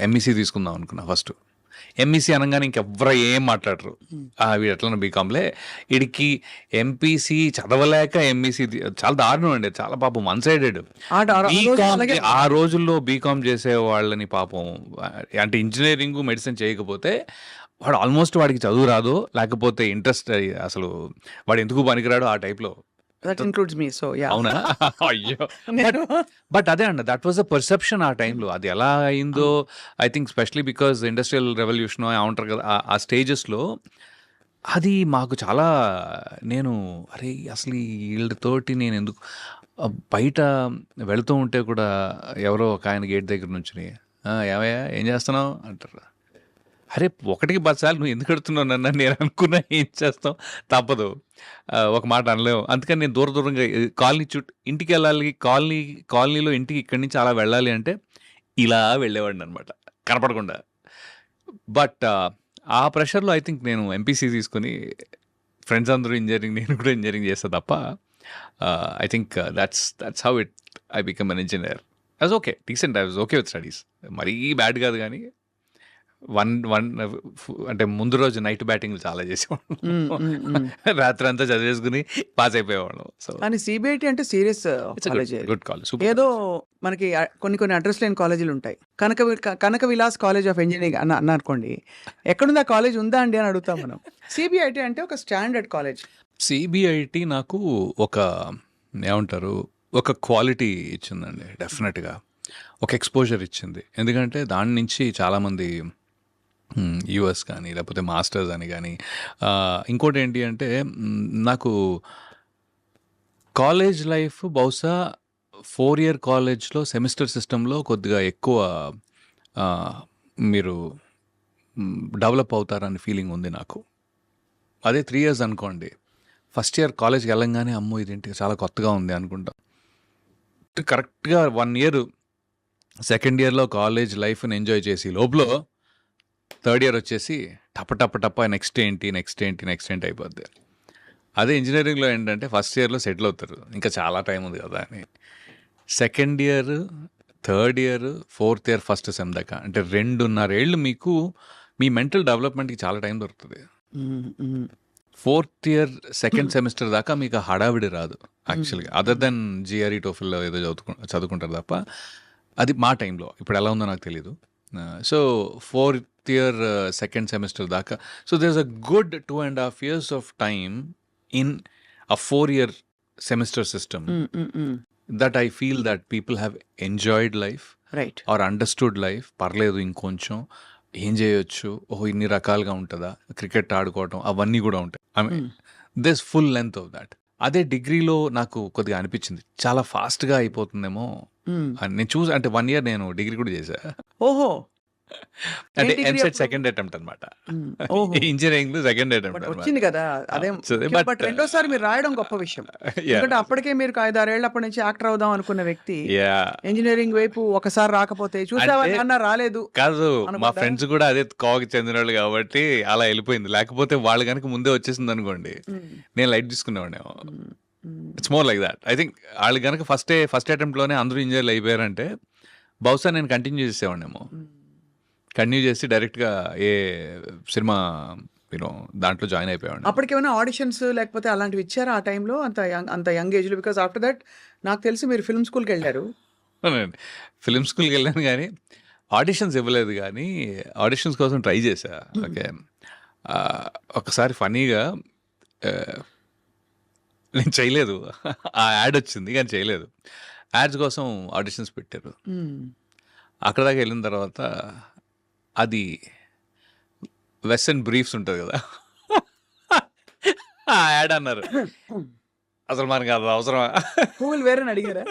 ఎంఈసీ తీసుకుందాం అనుకున్నా ఫస్ట్. ఎంఈసీ అనగానే ఇంకెవ్వరు ఏం మాట్లాడరు, వీడు ఎట్లా బీకామ్లే, వీడికి ఎంపీసీ చదవలేక ఎంఈసీ చాలా దారుణం అండి, చాలా పాపం వన్ సైడెడ్. ఆ రోజుల్లో బీకామ్ చేసే వాళ్ళని పాపం, అంటే ఇంజనీరింగ్ మెడిసిన్ చేయకపోతే వాడు ఆల్మోస్ట్ వాడికి చదువు రాదు, లేకపోతే ఇంట్రెస్ట్, అసలు వాడు ఎందుకు పనికిరాడు ఆ టైప్లో. అవునా? అయ్యో. బట్ అదే అండి, దట్ వాజ్ అ పర్సెప్షన్ ఆ టైంలో. అది ఎలా అయిందో I think especially because industrial revolution ఏమంటారు కదా ఆ స్టేజెస్లో, అది మాకు చాలా, నేను అరే అసలు వీళ్ళతోటి నేను ఎందుకు, బయట వెళుతూ ఉంటే కూడా ఎవరో ఒక ఆయన గేట్ దగ్గర నుంచి ఏమయ్యా ఏం చేస్తున్నావు అంటారు. అరే 1కి 10 సార్లు నువ్వు ఎందుకు అడుగుతున్నావు నన్ను, నేను అనుకున్నా ఏం చేస్తాం, తప్పదు, ఒక మాట అనలేము. అందుకని నేను దూరంగా కాలనీ ఇంటికి వెళ్ళాలి, కాలనీలో ఇంటికి ఇక్కడి నుంచి అలా వెళ్ళాలి అంటే ఇలా వెళ్ళేవాడిని అనమాట, కనపడకుండా. బట్ ఆ ప్రెషర్లో ఐ థింక్ నేను ఎంపీసీ తీసుకుని, ఫ్రెండ్స్ అందరూ ఇంజనీరింగ్, నేను కూడా ఇంజనీరింగ్ చేస్తా తప్ప, I think that's how I become an engineer. I was okay, decent, I was okay with studies, మరీ బ్యాడ్ కాదు కానీ అంటే ముందు రోజు నైట్ బ్యాటింగ్లు చాలా చేసేవాళ్ళం, రాత్రి అంతా చదివేసుకుని పాస్ అయిపోయేవాళ్ళం. సో కానీ సిబిఐటి అంటే సీరియస్ గుడ్ కాలేజ్. ఏదో మనకి కొన్ని అడ్రస్ లేని కాలేజీలు ఉంటాయి. కనక విలాస్ కాలేజ్ ఆఫ్ ఇంజనీరింగ్ అన్నారనుకోండి, ఎక్కడుంది ఆ కాలేజ్, ఉందా అండి అని అడుగుతాం మనం. సిబిఐటి అంటే ఒక స్టాండర్డ్ కాలేజ్. సిబిఐటి నాకు ఒక ఏమంటారు, ఒక క్వాలిటీ ఇచ్చిందండి, డెఫినెట్గా ఒక ఎక్స్పోజర్ ఇచ్చింది. ఎందుకంటే దాని నుంచి చాలామంది యూఎస్ కానీ లేకపోతే మాస్టర్స్ అని కానీ, ఇంకోటి ఏంటి అంటే నాకు కాలేజ్ లైఫ్ బహుశా 4 ఇయర్ కాలేజ్లో సెమిస్టర్ సిస్టంలో కొద్దిగా ఎక్కువ మీరు డెవలప్ అవుతారని ఫీలింగ్ ఉంది నాకు. అదే 3 ఇయర్స్ అనుకోండి, ఫస్ట్ ఇయర్ కాలేజ్కి వెళ్ళంగానే అమ్మో ఇదేంటి చాలా కొత్తగా ఉంది అనుకుంటాం. కరెక్ట్గా 1 ఇయర్ సెకండ్ ఇయర్లో కాలేజ్ లైఫ్ని ఎంజాయ్ చేసి లోపల థర్డ్ ఇయర్ వచ్చేసి టప్ప నెక్స్ట్ ఏంటి అయిపోద్ది. అదే ఇంజనీరింగ్లో ఏంటంటే ఫస్ట్ ఇయర్లో సెటిల్ అవుతారు, ఇంకా చాలా టైం ఉంది కదా అని. Second year, third year, fourth year, first sem దాకా అంటే 2.5 ఏళ్ళు మీకు మీ మెంటల్ డెవలప్మెంట్కి చాలా టైం దొరుకుతుంది. ఫోర్త్ ఇయర్ సెకండ్ సెమిస్టర్ దాకా మీకు హడావిడి రాదు యాక్చువల్గా, అదర్ దెన్ జిఆర్ఈ టోఫిల్ ఏదో చదువుకుంటారు తప్ప. అది మా టైంలో, ఇప్పుడు ఎలా ఉందో నాకు తెలీదు. So 4th year second semester దాకా, so there is a good 2.5 years of time in a 4 year semester system that I feel that people have enjoyed life or understood life. పర్లేదు ఇంకొంచెం ఏం చేయొచ్చు, ఇన్ని రకాలుగా ఉంటుందా, క్రికెట్ ఆడుకోవటం అవన్నీ కూడా ఉంటాయి. I mean this full length of that. అదే డిగ్రీలో నాకు కొద్దిగా అనిపించింది చాలా ఫాస్ట్గా అయిపోతుందేమో అని. నేను అంటే 1 year నేను డిగ్రీ కూడా చేశా. ఓహో, అంటే degree ఎంసెట్ అప్పుడు? సెకండ్ అటెంప్ట్ అనమాట. ఓహో. ఇంజినీరింగ్ లో సెకండ్ బట్ అటెంప్ట్ అనమాట. వచ్చింది కదా అదే but బట్ రెండోసారి మీరు రాయడం గొప్ప విషయం. ఎందుకంటే అప్పటికే మీరు 5-6 ఏళ్ళప్పటి నుంచి యాక్టర్ అవుదాం అనుకున్న వ్యక్తి యా ఇంజనీరింగ్ వైపు ఒకసారి రాకపోతే చూసావా అంటే- నాన్న రాలేదు. కాదు మా అనుకుంటా? ఫ్రెండ్స్ కూడా అదే కోవకి చెందిన వాళ్ళు కాబట్టి అలా వెళ్ళిపోయింది. లేకపోతే వాళ్ళు కనుక ముందే వచ్చేసింది అనుకోండి నేను లైట్ తీసుకునేవాడేమో. It's more like that. I think వాళ్ళు కనుక ఫస్ట్ అటెంప్ట్ లోనే అందరూ ఇంజనీర్లు అయిపోయారంటే బహుశా నేను కంటిన్యూ చేసేవాడేమో. కంటిన్యూ చేసి డైరెక్ట్గా ఏ సినిమా యూనో దాంట్లో జాయిన్ అయిపోయాడు. అప్పటికేమైనా ఆడిషన్స్ లేకపోతే అలాంటివి ఇచ్చారా ఆ టైంలో అంత యంగ్ ఏజ్ లో? బికాస్ ఆఫ్టర్ దట్ నాకు తెలిసి మీరు ఫిల్మ్ స్కూల్కి వెళ్ళారు. ఫిలిం స్కూల్కి వెళ్ళాను కానీ ఆడిషన్స్ ఇవ్వలేదు. కానీ ఆడిషన్స్ కోసం ట్రై చేశా. ఓకే ఒకసారి ఫనీగా నేను చేయలేదు. ఆ యాడ్ వచ్చింది కానీ చేయలేదు. యాడ్స్ కోసం ఆడిషన్స్ పెట్టారు. అక్కడ దాకా వెళ్ళిన తర్వాత అది వెస్టర్న్ బ్రీఫ్స్ ఉంటుంది కదా ఆ యాడ్ అన్నారు. అసలు మనకి అది అవసరమా? పువ్వులు వేరేని అడిగారా?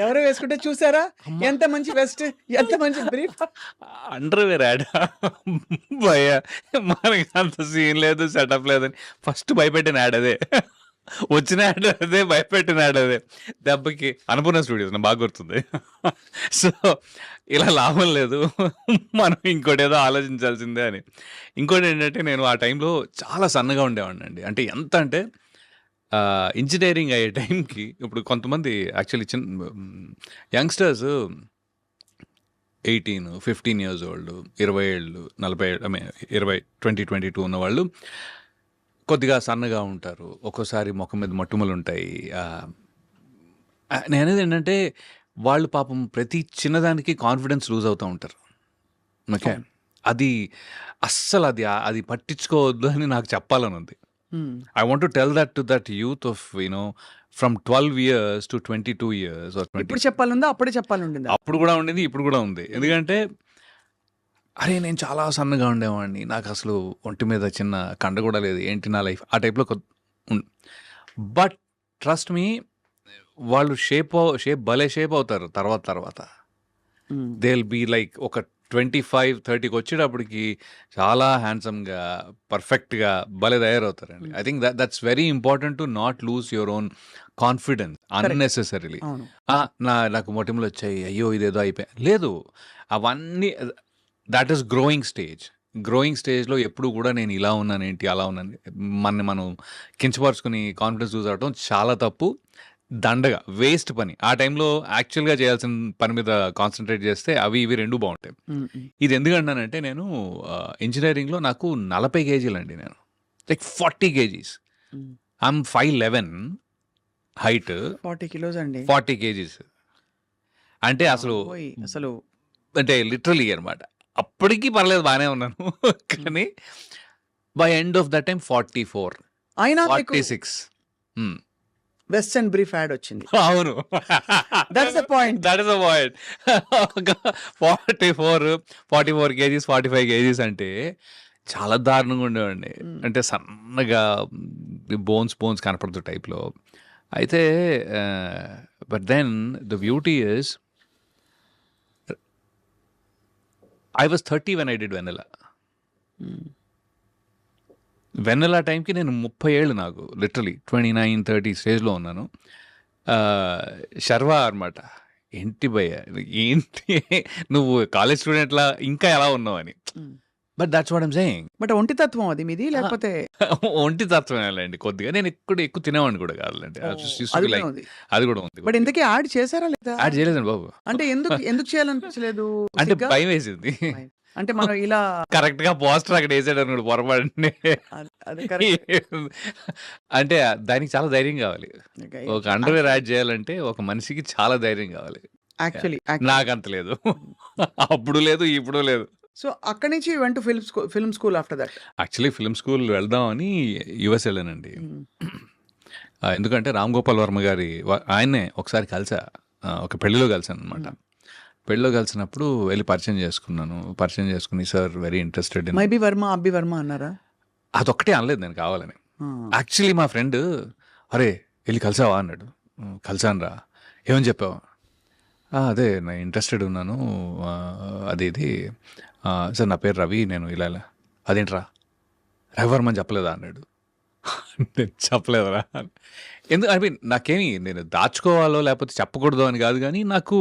ఎవరో వేసుకుంటే చూసారా ఎంత మంచి వెస్ట్, ఎంత మంచి బ్రీఫ్. అండర్వేర్ యాడ్ భయ మనకి అంత సీన్ లేదు సెటప్ లేదని ఫస్ట్ భయపెట్టిన యాడ్ అదే. వచ్చిన యాడ్ అదే, భయపెట్టిన యాడ్ అదే. దెబ్బకి అన్నపూర్ణ స్టూడియోస్ నాకు బాగా గుర్తుంది. సో ఇలా లాభం లేదు, మనం ఇంకోటి ఏదో ఆలోచించాల్సిందే అని. ఇంకోటి ఏంటంటే నేను ఆ టైంలో చాలా సన్నగా ఉండేవాడిని అండి. అంటే ఎంత అంటే ఇంజనీరింగ్ అయ్యే టైంకి ఇప్పుడు కొంతమంది యాక్చువల్లీ యంగ్స్టర్స్ 18-15 years old, 20 ఏళ్ళు 40 ఏళ్ళు 20-22 ఉన్నవాళ్ళు కొద్దిగా సన్నగా ఉంటారు. ఒక్కోసారి ముఖం మీద మట్టుమలు ఉంటాయి. నేనేది ఏంటంటే వాళ్ళు పాపం ప్రతి చిన్నదానికి కాన్ఫిడెన్స్ లూజ్ అవుతూ ఉంటారు. ఓకే అది అస్సలు అది పట్టించుకోవద్దు అని నాకు చెప్పాలని ఉంది. I want to tell that to that youth of from 12 years to 22 years or 20. ఇప్పుడు చెప్పాలందా అప్పుడే చెప్పాలండి? అప్పుడు కూడా ఉండేది, ఇప్పుడు కూడా ఉంది. ఎందుకంటే అరే నేను చాలా సన్నగా ఉండేవాడిని, నాకు అసలు ఒంటి మీద చిన్న కండ కూడా లేదు, ఏంటి నా లైఫ్ ఆ టైప్లో బట్ ట్రస్ట్ మీ వాళ్ళు షేప్ భలే షేప్ అవుతారు తర్వాత. దే విల్ బీ లైక్ ఒక 25-30కి వచ్చేటప్పటికి చాలా హ్యాండ్సమ్గా పర్ఫెక్ట్గా భలే తయారవుతారండి. I think that's very important to not lose your own confidence unnecessarily. నాకు మొటిమలు వచ్చాయి, అయ్యో ఇదేదో అయిపోయా లేదు, అవన్నీ దట్ ఈస్ గ్రోయింగ్ స్టేజ్లో ఎప్పుడు కూడా నేను ఇలా ఉన్నాను ఏంటి అలా ఉన్నాను మనం కించపరుచుకుని కాన్ఫిడెన్స్ లూజ్ అవడం చాలా తప్పు, దండగా వేస్ట్ పని. ఆ టైంలో యాక్చువల్గా చేయాల్సిన పని మీద కాన్సన్ట్రేట్ చేస్తే అవి ఇవి రెండు బాగుంటాయి. ఇది ఎందుకంటానంటే నేను ఇంజనీరింగ్లో నాకు 40 kgs అండి, నేను like 40 kgs. I'm 5'11" height, 40 kilos అండి. 40 kgs అంటే అసలు అంటే లిటరలీ అనమాట. అప్పటికి పర్లేదు బాగానే ఉన్నాను కానీ by end of that time 44, అయినా 46. వెస్టర్న్ బ్రీఫ్ యాడ్ వచ్చింది. అవును, that's the point. 44 kgs 45 kgs అంటే చాలా దారుణంగా ఉండేవాడిని. అంటే సన్నగా బోన్స్ కనపడుతూ టైప్లో. అయితే but then the beauty is I was 30 when I did Vennela టైంకి నేను 30 ఏళ్ళు, నాకు లిటరలీ 29-30 స్టేజ్లో ఉన్నాను. శర్వా అనమాట, ఏంటి భయ్య ఏంటి నువ్వు కాలేజ్ స్టూడెంట్లా ఇంకా ఎలా ఉన్నావు అని. But that's what I'm saying. But ఒంటి తత్వం అది మీది లేకపోతే? ఒంటి తత్వం అండి కొద్దిగా. నేను ఎక్కువ తినేవాడిని కూడా కాదులేండి, అది కూడా ఉంది. బట్ ఇంతకీ యాడ్ చేశారా లేదా? యాడ్ చేయలేదండి బాబు. అంటే ఎందుకు చేయాలనిపించలేదు? అంటే భయం వేసింది. అంటే మనం ఇలా కరెక్ట్ గా పోస్టర్ అక్కడ వేసాడు అనుకోండి పొరపాటుని. అంటే దానికి చాలా ధైర్యం కావాలి. ఒక అండర్వేర్ యాడ్ చేయాలంటే ఒక మనిషికి చాలా ధైర్యం కావాలి. యాక్చువల్లీ నాకంత లేదు, అప్పుడు లేదు, ఇప్పుడు లేదు. సో అక్కడి నుంచి వెంట film school after that. Actually film school వెళ్దామని యుఎస్ వెళ్ళానండి. ఎందుకంటే రామ్ గోపాల్ వర్మ గారి ఆయన్నే ఒకసారి కలిసా, ఒక పెళ్లిలో కలిసాను అనమాట. పెళ్ళిలో కలిసినప్పుడు వెళ్ళి పరిచయం చేసుకుని sir very interested in maybe Varma అబ్బి వర్మ అన్నారా? అదొక్కటే అనలేదు నేను కావాలని. యాక్చువల్లీ మా ఫ్రెండ్ అరే వెళ్ళి కలిసావా అన్నాడు. కలిసాను రా, ఏమని చెప్పావా అదే నేను ఇంట్రెస్టెడ్ ఉన్నాను. అది ఇది సార్ నా పేరు రవి, నేను ఇలా ఇలా. అదేంట్రా రవివర్మని చెప్పలేదా అన్నాడు. నేను చెప్పలేదురా. ఎందుకు ఐ మీన్ నాకేమి నేను దాచుకోవాలో లేకపోతే చెప్పకూడదు అని కాదు, కానీ నాకు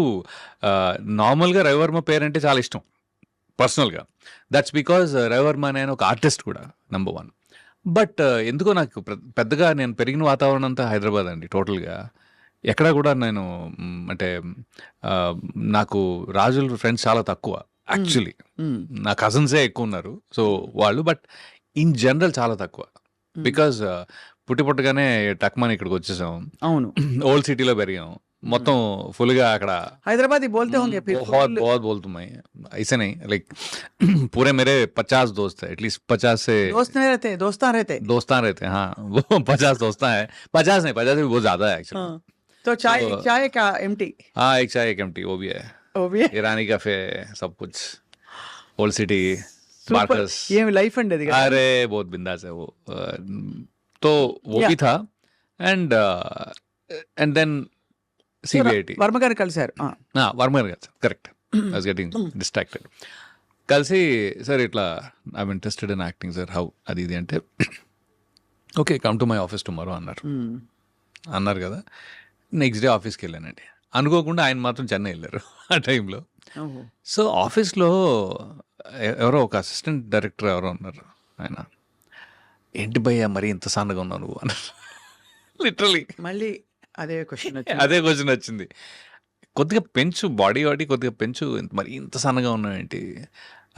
నార్మల్గా రవివర్మ పేరంటే చాలా ఇష్టం పర్సనల్గా. దట్స్ బికాజ్ రవివర్మ అనే ఆయన ఒక ఆర్టిస్ట్ కూడా నెంబర్ 1. బట్ ఎందుకో నాకు పెద్దగా నేను పెరిగిన వాతావరణం అంతా హైదరాబాద్ అండి టోటల్గా. ఎక్కడా కూడా నేను అంటే నాకు రాజుల ఫ్రెండ్స్ చాలా తక్కువ యాక్చువల్లీ. నా కజిన్సే ఎక్కువ ఉన్నారు, సో వాళ్ళు. బట్ ఇన్ జనరల్ చాలా తక్కువ, బికాజ్ పుట్టగానే టక్మని ఇక్కడికి వచ్చేసాం. అవును, ఓల్డ్ సిటీలో పెరిగాం, మొత్తం ఫుల్గా అక్కడ हैदराबादी बोलते होंगे फिर बहुत बहुत बोलता मैं ऐसे नहीं, लाइक पूरे मेरे 50 दोस्त है, एटलीस्ट 50 से दोस्त नहीं रहते, दोस्तान रहते। दोस्तान रहते हैं. हाँ वो 50 दोस्तान है, 50 नहीं, 50 से भी बहुत ज्यादा है एक्चुअली. हाँ, तो चाय तो- चाय का एम्प्टी हाँ एक चाय एक एम्प्टी वो भी है, वो भी है। ईरानी कैफे सब कुछ, ओल्ड सिटी, Super. मार्कस. ये लाइफ अंड है दिखा। अरे बहुत बिंदास है वो. तो वो Yeah. भी था एंड देन CBIT. వర్మ గారు కలిశారు. వర్మర్ గారు correct. I was getting distracted. కలిసి సార్ ఇట్లా I'm interested in acting sir, how అది ఇది అంటే okay come to my office tomorrow అన్నారు కదా. నెక్స్ట్ డే ఆఫీస్కి వెళ్ళానండి. అనుకోకుండా ఆయన మాత్రం చెన్నై వెళ్ళారు ఆ టైంలో. సో ఆఫీస్లో ఎవరో ఒక అసిస్టెంట్ డైరెక్టర్ ఎవరో ఉన్నారు. ఆయన ఏంటి భయ్యా మరి ఇంత సన్నగా ఉన్నావు నువ్వు అన్నారు. లిటరలీ మళ్ళీ అదే క్వశ్చన్ అదే క్వశ్చన్ వచ్చింది. కొద్దిగా పెంచు, బాడీ కొద్దిగా పెంచు, మరి ఇంత సన్నగా ఉన్నావు ఏంటి.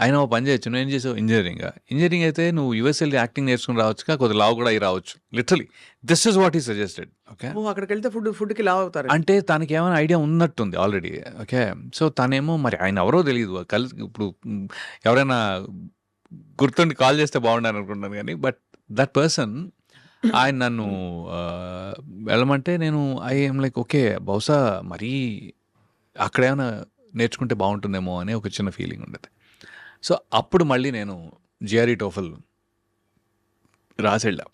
ఆయన ఓ పని చేయొచ్చు, నువ్వు ఏం చేసావు ఇంజనీరింగ్ అయితే నువ్వు యూఎస్ఎల్ యాక్టింగ్ నేర్చుకుని రావచ్చుగా, కొద్దిగా లావు కూడా అయి రావచ్చు. లిటరలీ దిస్ ఇస్ వాట్ ఈ సజెస్టెడ్. ఓకే, అక్కడికి వెళ్తే ఫుడ్కి లావ్ అవుతారు. అంటే తనకి ఏమైనా ఐడియా ఉన్నట్టుంది ఆల్రెడీ. ఓకే, సో తనేమో మరి ఆయన ఎవరో తెలియదు. ఇప్పుడు ఎవరైనా గుర్తుండి కాల్ చేస్తే బాగుండాలి అనుకుంటున్నాను కానీ, బట్ దట్ పర్సన్ ఆయన నన్ను వెళ్ళమంటే నేను ఐఎమ్ లైక్ ఓకే బహుశా మరీ అక్కడ ఏమైనా నేర్చుకుంటే బాగుంటుందేమో అని ఒక చిన్న ఫీలింగ్ ఉండేది. సో అప్పుడు మళ్ళీ నేను జిఆర్ఈ టోఫల్ రాసి వెళ్ళా.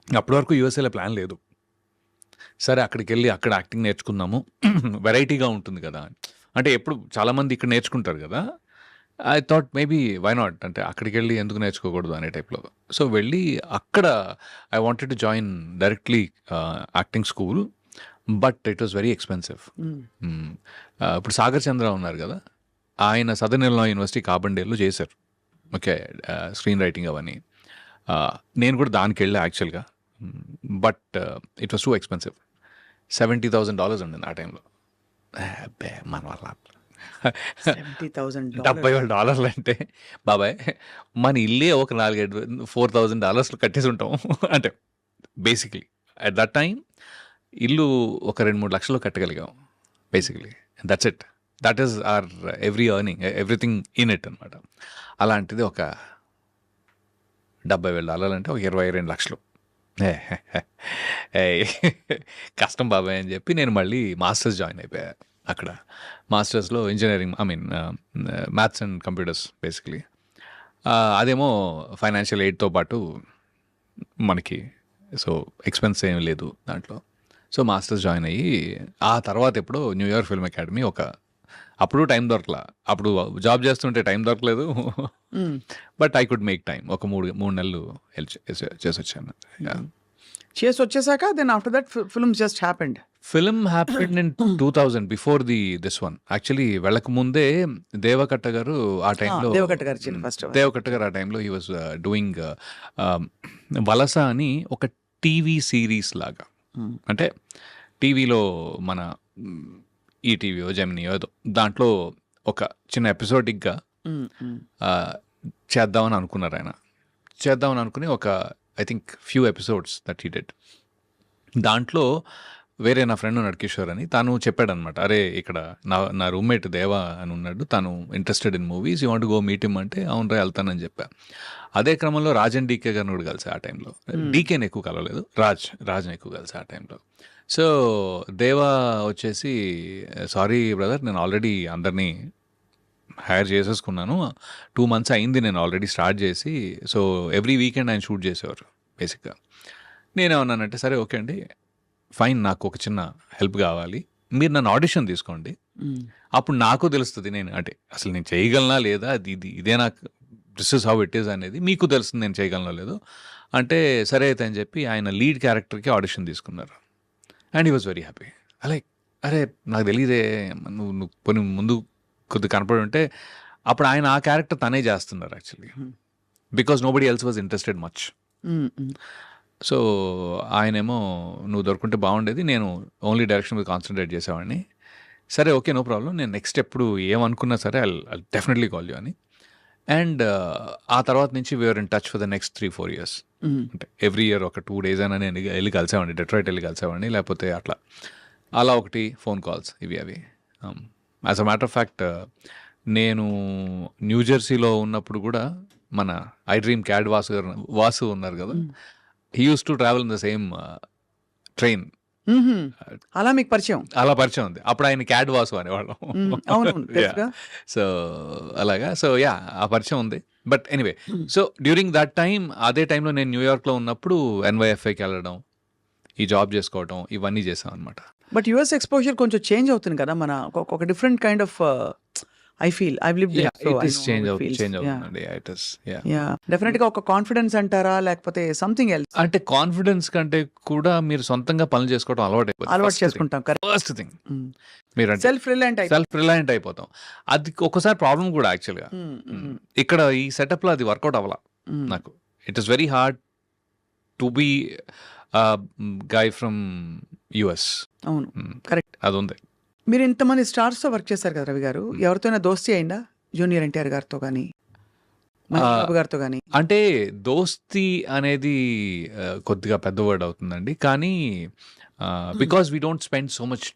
అప్పటి వరకు యూఎస్ఏలో ప్లాన్ లేదు. సరే అక్కడికి వెళ్ళి అక్కడ యాక్టింగ్ నేర్చుకుందాము, వెరైటీగా ఉంటుంది కదా. అంటే ఎప్పుడు చాలామంది ఇక్కడ నేర్చుకుంటారు కదా. I thought maybe why not, అంటే అక్కడికి వెళ్ళి ఎందుకు నేర్చుకోకూడదు అనే టైప్లో. సో వెళ్ళి అక్కడ I wanted to join directly acting school, but it was very expensive. ఇప్పుడు సాగర్ చంద్ర ఉన్నారు కదా, ఆయన సదర్న్ ఇల్లినాయ్ యూనివర్సిటీ కార్బన్డేల్లో చేశారు. ఓకే, స్క్రీన్ రైటింగ్ అవన్నీ. నేను కూడా దానికి వెళ్ళా యాక్చువల్గా, but it was too expensive. $70,000 ఉండింది ఆ టైంలో. మన వల్ల $70,000 $70,000 అంటే బాబాయ్ మన ఇల్లే ఒక $4,000 కట్టేసి ఉంటాం. అంటే బేసిక్లీ అట్ దట్ టైం ఇల్లు ఒక 2-3 లక్షలు కట్టగలిగాం basically. That's it, that is or every earning, everything in it అనమాట. అలాంటిది ఒక $70,000 అంటే ఒక 22 లక్షలు. కష్టం బాబాయ్ అని చెప్పి నేను మళ్ళీ మాస్టర్స్ జాయిన్ అయిపోయా. అక్కడ మాస్టర్స్లో engineering, I mean maths and computers basically. అదేమో ఫైనాన్షియల్ ఎయిడ్తో పాటు మనకి, సో ఎక్స్పెన్స్ ఏం లేదు దాంట్లో. సో మాస్టర్స్ జాయిన్ అయ్యి ఆ తర్వాత ఎప్పుడో న్యూయార్క్ ఫిల్మ్ అకాడమీ అప్పుడు టైం దొరకలా, అప్పుడు జాబ్ చేస్తుంటే టైం దొరకలేదు. But I could make time. ఒక 3 నెలలు చేసి వచ్చాను. చేసి వచ్చేసాక then after that film just happened. Film happened in 2000 before this one. Actually వెళ్ళక ముందే దేవకట్ట గారు ఆ టైంలో, దేవకట్ట గారు ఫస్ట్ దేవకట్ట గారు ఆ టైంలో హీ వాజ్ డూయింగ్ వలస అని ఒక టీవీ సిరీస్ లాగా. అంటే టీవీలో మన ఈటీవీయో జెమినీయో ఏదో దాంట్లో ఒక చిన్న ఎపిసోడిక్గా చేద్దామని అనుకున్నారు ఆయన. చేద్దామని అనుకుని ఒక I think few episodes that he did. దాంట్లో వేరే నా ఫ్రెండ్ నడకిషోర్ అని తను చెప్పాడనమాట, అరే ఇక్కడ నా రూమ్మేట్ దేవా అని ఉన్నాడు, తను interested in movies, you want go meet him అంటే అవునరా వెళ్తానని చెప్పా. అదే క్రమంలో రాజ్ అండ్ డీకే గారిని కూడా కలిసి ఆ టైంలో. డీకేని ఎక్కువ కలవలేదు, రాజ్ని ఎక్కువ కలిసి ఆ టైంలో. సో దేవా వచ్చేసి సారీ బ్రదర్, నేను ఆల్రెడీ అందరినీ హైర్ చేసేసుకున్నాను, 2 months అయింది నేను ఆల్రెడీ స్టార్ట్ చేసి. సో ఎవ్రీ వీకెండ్ ఆయన షూట్ చేసేవారు బేసిక్గా. నేనేమన్నానంటే సరే ఓకే అండి ఫైన్, నాకు ఒక చిన్న హెల్ప్ కావాలి, మీరు నన్ను ఆడిషన్ తీసుకోండి, అప్పుడు నాకు తెలుస్తుంది నేను అంటే అసలు నేను చేయగలనా లేదా, ఇదే నాకు this is how it is అనేది మీకు తెలుస్తుంది నేను చేయగలనో లేదో. అంటే సరే అయితే అని చెప్పి ఆయన లీడ్ క్యారెక్టర్కి ఆడిషన్ తీసుకున్నారు. And he was very happy. అరే నాకు తెలియదే, నువ్వు కొన్ని ముందు కొద్దిగా కనపడి ఉంటే. అప్పుడు ఆయన ఆ క్యారెక్టర్ తనే చేస్తున్నారు actually, because nobody else was interested much. So ఆయనేమో నువ్వు దొరుకుంటే బాగుండేది, నేను ఓన్లీ డైరెక్షన్ మీద కాన్సన్ట్రేట్ చేసేవాడిని. సరే ఓకే నో ప్రాబ్లం, నేను నెక్స్ట్ ఎప్పుడు ఏమనుకున్నా సరే ఐ డెఫినెట్లీ కాల్ యూ అని. అండ్ ఆ తర్వాత నుంచి we're in touch for the next 3-4 years. అంటే ఎవ్రీ ఇయర్ ఒక 2 days అయినా నేను వెళ్ళి కలిసేవాడిని, డెట్రాయిట్ వెళ్ళి కలిసేవాడిని, లేకపోతే అలా ఒకటి ఫోన్ కాల్స్ ఇవి అవి. As a matter of fact నేను న్యూజెర్సీలో ఉన్నప్పుడు కూడా మన ఐ డ్రీమ్ క్యాడ్ వాసు ఉన్నారు కదా, he use to travel in the same train. అలా మీకు పరిచయం? అలా పరిచయం ఉంది. అప్పుడు ఆయన క్యాడ్ వాసు అనేవాళ్ళం. సో అలాగా, సో యా ఆ పరిచయం ఉంది. But anyway, so during that time, అదే టైంలో నేను న్యూయార్క్లో ఉన్నప్పుడు NYFAకి వెళ్ళడం, ఈ జాబ్ చేసుకోవడం, ఇవన్నీ చేసాం అనమాట. బట్ యుఎస్ ఎక్స్పోజర్ కొంచెం చేంజ్ అవుతుంది కదా, మన ఒక different kind of I feel I lived there, so I know change how it feels. అవుతుందండి. ఇట్ ఇస్ యా డెఫినెట్ గా ఒక కాన్ఫిడెన్స్ అంటారా, లేకపోతే సంథింగ్ ఎల్స్? అంటే కాన్ఫిడెన్స్ కంటే కూడా మీరు సొంతంగా పనులు చేసుకోవడం అలవాటు చేసుకుంటాం. ఫస్ట్ థింగ్ మీరు సెల్ఫ్ రిలయంట్ అయిపోతాం. అది ఒకసారి ప్రాబ్లం కూడా యాక్చువల్గా. ఇక్కడ ఈ సెటప్ లో అది వర్కౌట్ అవ్వాల నాకు. It is very hard to be guy from US. అవును, కరెక్ట్. అది ఉంది. మీరు ఇంతమంది స్టార్స్ తో వర్క్ చేశారు కదా రవి గారు, ఎవరితోనైనా దోస్తీ అయిందా? జూనియర్ NTR గారితో కానీ, మహేష్ బాబు గారితో కానీ? అంటే దోస్తి అనేది కొద్దిగా పెద్ద వర్డ్ అవుతుందండి, కానీ because we don't spend so much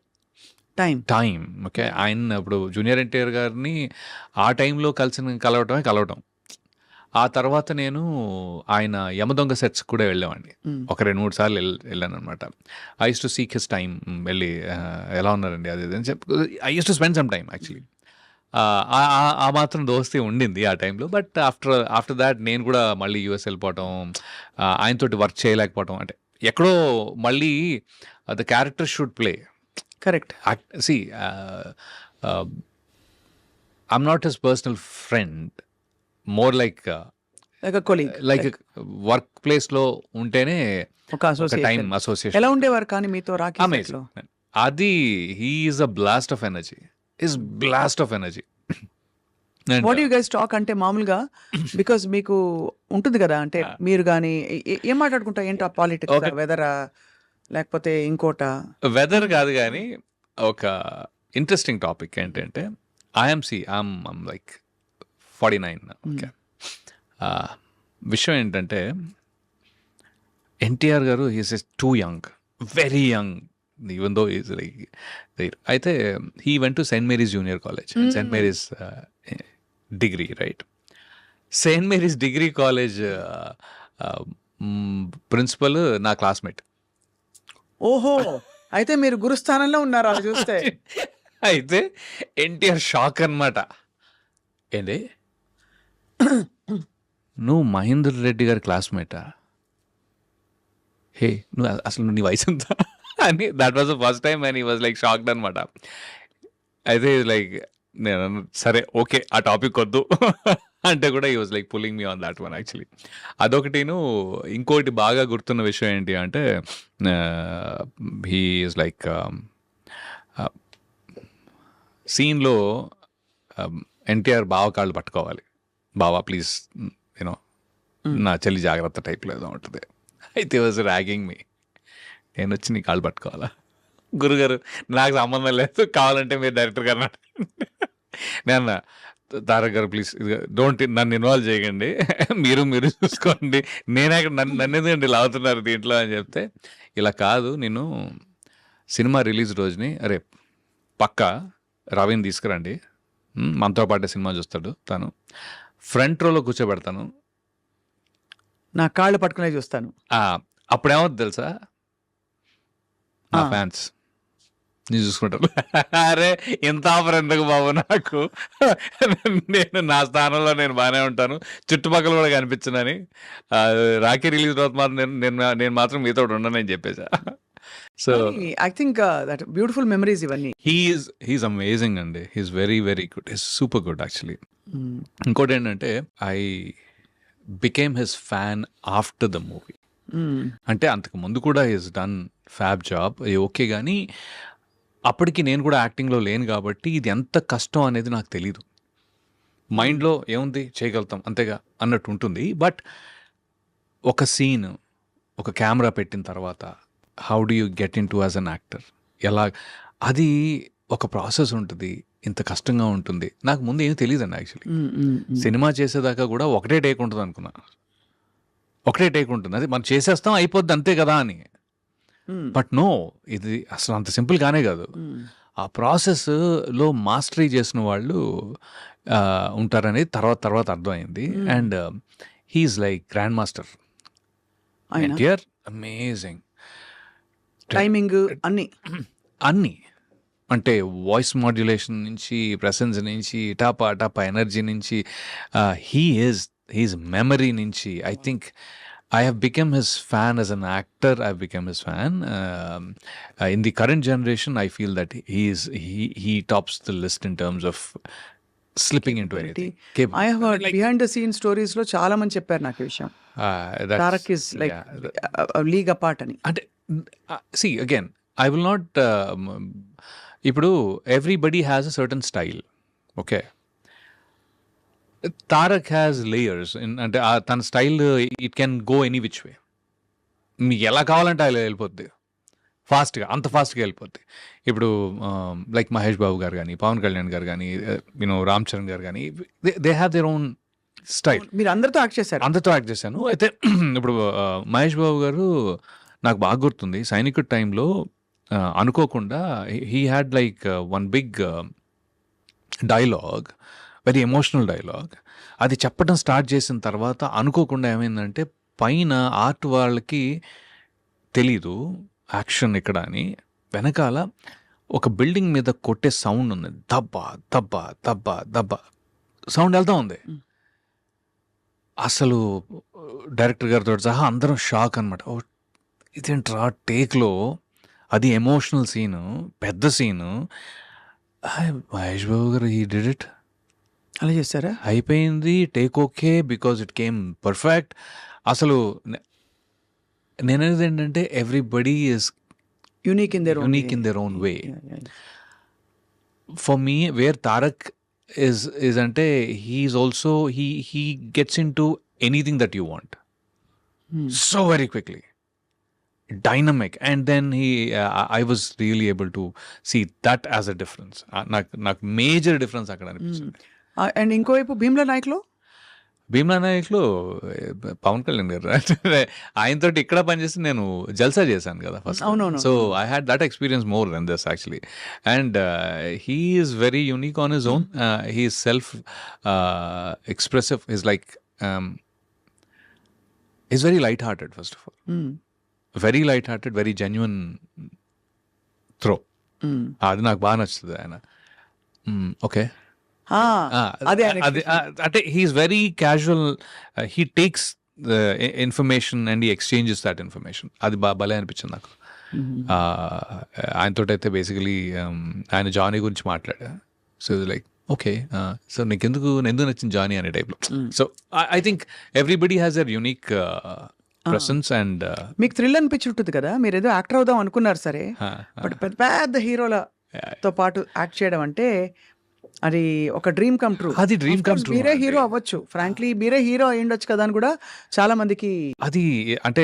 time. Okay, ఆయన ఇప్పుడు జూనియర్ NTR గారిని ఆ టైంలో కలవటం. ఆ తర్వాత నేను ఆయన యమదొంగ సెట్స్ కూడా వెళ్ళేవాడిని, ఒక 2-3 సార్లు వెళ్ళాను అనమాట. I use to seek his time, వెళ్ళి ఎలా ఉన్నారండి అది అని చెప్పి I use to spend some time actually. ఆ మాత్రం దోస్తీ ఉండింది ఆ టైంలో. బట్ ఆఫ్టర్ దాట్ నేను కూడా మళ్ళీ US వెళ్ళిపోవటం, ఆయనతోటి వర్క్ చేయలేకపోవటం, అంటే ఎక్కడో మళ్ళీ the character should play. Correct. See, I'm not his personal friend, more like work place లో ఉంటేనే ఒక టైం అసోసియేషన్. ఎలా ఉండేవారు కానీ మీతో రాకీ? అది he is a blast of energy. What you guys talk అంటే మామూలుగా, బికాస్ మీకు ఉంటుంది కదా, అంటే మీరు కానీ ఏం మాట్లాడుకుంటా, ఏంటో పాలిటిక్స్, వెదరా లేకపోతే ఇంకోట? వెదర్ కాదు కానీ ఒక ఇంట్రెస్టింగ్ టాపిక్ ఏంటంటే ఐఎమ్ లైక్ 49. ఓకే, విషయం ఏంటంటే NTR గారు he's too young, very young, even though is like there. అయితే he went to Saint Mary's junior college, Saint Mary's degree, right? Saint Mary's degree college principal నా classmate. ఓహో, అయితే మీరు గురుస్థానంలో ఉన్నారు అలా చూస్తే. అయితే NTR షాక్ అన్నమాట. ఏంటి నువ్వు మహేందర్ రెడ్డి గారి క్లాస్మేటా? హే నువ్వు అసలు నీ వయసు ఎంత అని, that was the first time and he was like shocked అనమాట. అయితే లైక్ నేను సరే ఓకే ఆ టాపిక్ వద్దు అంటే కూడా he was like pulling me on that one actually. అదొకటిను. ఇంకోటి బాగా గుర్తున్న విషయం ఏంటి అంటే హీ ఈజ్ లైక్ సీన్లో NTR బావ కాళ్ళు పట్టుకోవాలి, బావా ప్లీజ్ యూనో నా చెల్లి జాగ్రత్త టైప్లో ఏదో ఉంటుంది. అయితే వాజ్ ర్యాగింగ్ మీ. నేను వచ్చి నీ కాళ్ళు పట్టుకోవాలా? గురుగారు నాకు సంబంధం లేదు, కావాలంటే మీరు డైరెక్టర్ గారు నేను తారక్ గారు ప్లీజ్ డోంట్ నన్ను ఇన్వాల్వ్ చేయకండి, మీరు చూసుకోండి, నేనే నన్ను ఎందుకంటే ఇలా అవుతున్నారు దీంట్లో అని చెప్తే, ఇలా కాదు నేను సినిమా రిలీజ్ రోజుని అరే పక్కా రవిని తీసుకురండి, మనతో పాటే సినిమా చూస్తాడు, తను ఫ్రంట్ రోలో కూర్చోబెడతాను, నా కాళ్ళు పట్టుకునే చూస్తాను. అప్పుడేమవుతుంది తెలుసా, నా ఫ్యాన్స్ నీ చూసుకుంటారు. అరే ఇంత ఆఫర్ ఎందుకు బాబు నాకు, నేను నా స్థానంలో నేను బాగానే ఉంటాను, చుట్టుపక్కల కూడా కనిపించనని. రాఖీ రిలీజ్ తర్వాత మాత్రం నేను మాత్రం మీతో ఉండనని చెప్పేసా. So I think that beautiful memories ఇవన్నీ. హీఈస్ అమేజింగ్ అండి. He's very very good. He's super good actually. ఇంకోటి ఏంటంటే I became his fan after the movie. అంటే అంతకు ముందు కూడా he's done fab job okay, కానీ అప్పటికి నేను కూడా యాక్టింగ్లో లేను కాబట్టి ఇది ఎంత కష్టం అనేది నాకు తెలీదు. మైండ్లో ఏముంది చేయగలుగుతాం అంతేగా అన్నట్టు ఉంటుంది. బట్ ఒక సీన్, ఒక కెమెరా పెట్టిన తర్వాత how do you get in to as an actor, ఎలా అది ఒక ప్రాసెస్ ఉంటుంది, ఇంత కష్టంగా ఉంటుంది. నాకు ముందు ఏమీ తెలియదండి యాక్చువల్లీ. సినిమా చేసేదాకా కూడా ఒకటే టేక్ ఉంటుంది అనుకున్నా. ఒకటే టేక్ ఉంటుంది, అది మనం చేసేస్తాం అయిపోద్ది అంతే కదా అని. బట్ నో, ఇది అసలు అంత సింపుల్ కానే కాదు. ఆ ప్రాసెస్లో మాస్టరీ చేసిన వాళ్ళు ఉంటారనేది తర్వాత అర్థమైంది. And he's like grand master. NTR amazing timing అన్నీ, అంటే వాయిస్ మాడ్యులేషన్ నుంచి, ప్రెసెన్స్ నుంచి, టాపా ఎనర్జీ నుంచి, హీఈస్ మెమరీ నుంచి. I think I have become his fan as an actor. I've become his fan. In the current generation, I feel that he tops the list in terms of slipping into anything. I have heard behind the scene stories లో చాలా మంది చెప్పారు నాకు ఈ విషయం. Tarak is like league apart అని. అంటే see again, I will not ఇప్పుడు everybody has a certain style. Okay, Tarak has layers. అంటే తన style it can go any which way. మీకు ఎలా కావాలంటే అలా వెళ్ళిపోద్ది, ఫాస్ట్గా, అంత ఫాస్ట్గా వెళ్ళిపోద్ది. ఇప్పుడు లైక్ మహేష్ బాబు గారు కానీ, పవన్ కళ్యాణ్ గారు కానీ, రామ్ చరణ్ గారు కానీ, they have their own style. మీరు అందరితో యాక్ట్ చేశారు? అందరితో యాక్ట్ చేశాను. అయితే ఇప్పుడు మహేష్ బాబు గారు నాకు బాగా గుర్తుంది, సైనికుడి టైంలో అనుకోకుండా he had like one big dialogue, very emotional dialogue. అది చెప్పడం స్టార్ట్ చేసిన తర్వాత అనుకోకుండా ఏమైందంటే, పైన ఆర్ట్ వాళ్ళకి తెలీదు యాక్షన్ ఇక్కడ అని, వెనకాల ఒక బిల్డింగ్ మీద కొట్టే సౌండ్ ఉంది, దబ్బా దబ్బా దబ్బా దబ్బా సౌండ్ వెళ్తా ఉంది. అసలు డైరెక్టర్ గారితో సహా అందరం షాక్ అనమాట. ఓ ఇదేంట్రా టేక్లో, అది ఎమోషనల్ సీను, పెద్ద సీను. మహేష్ బాబు గారు హీ డిడ్ ఇట్. అలా చేస్తారా? అయిపోయింది, take okay, because it came perfect. అసలు నేననేది ఏంటంటే everybody is unique in their own way. For me where Tarak is అంటే he's also he gets into anything that you want so very quickly, dynamic. And then I was really able to see that as a difference. నాకు major difference అక్కడ అనిపించింది. And ఇంకోవైపు భీమ్లా నాయక్లో పవన్ కళ్యాణ్ గారు ఆయనతో ఇక్కడ పనిచేసి నేను జల్సా చేశాను కదా ఫస్ట్. అవునవును. So I had that experience more then this actually. And he is very unique on his own. He is self expressive. Is like is very light hearted first of all. Very light hearted, very genuine through. అది నాకు బాగా నచ్చుతుంది ఆయన. Okay, అంటే he's very casual. He takes information and he exchanges that information. అది భలే అనిపించింది నాకు. ఆయనతో అయితే బేసికలీ ఆయన జానీ గురించి మాట్లాడా. సో లైక్ ఓకే, సో నీకెందుకు నచ్చింది జానీ అనే టైప్లో. So I think everybody has their unique presence. And మీకు థ్రిల్ అనిపించుంటుంది కదా, మీరు ఏదో యాక్టర్ అవుదాం అనుకున్నారు సరే, బట్ పెద్ద పెద్ద హీరోలతో పాటు యాక్ట్ చేయడం అంటే అది ఒక డ్రీమ్ కమ్ ట్రూ. అది డ్రీమ్ కమ్ ట్రూ. మీరే హీరో అవ్వచ్చు, ఫ్రాంక్లీ మీరే హీరో అయి ఉండొచ్చు కదా అని కూడా చాలా మందికి. అది అంటే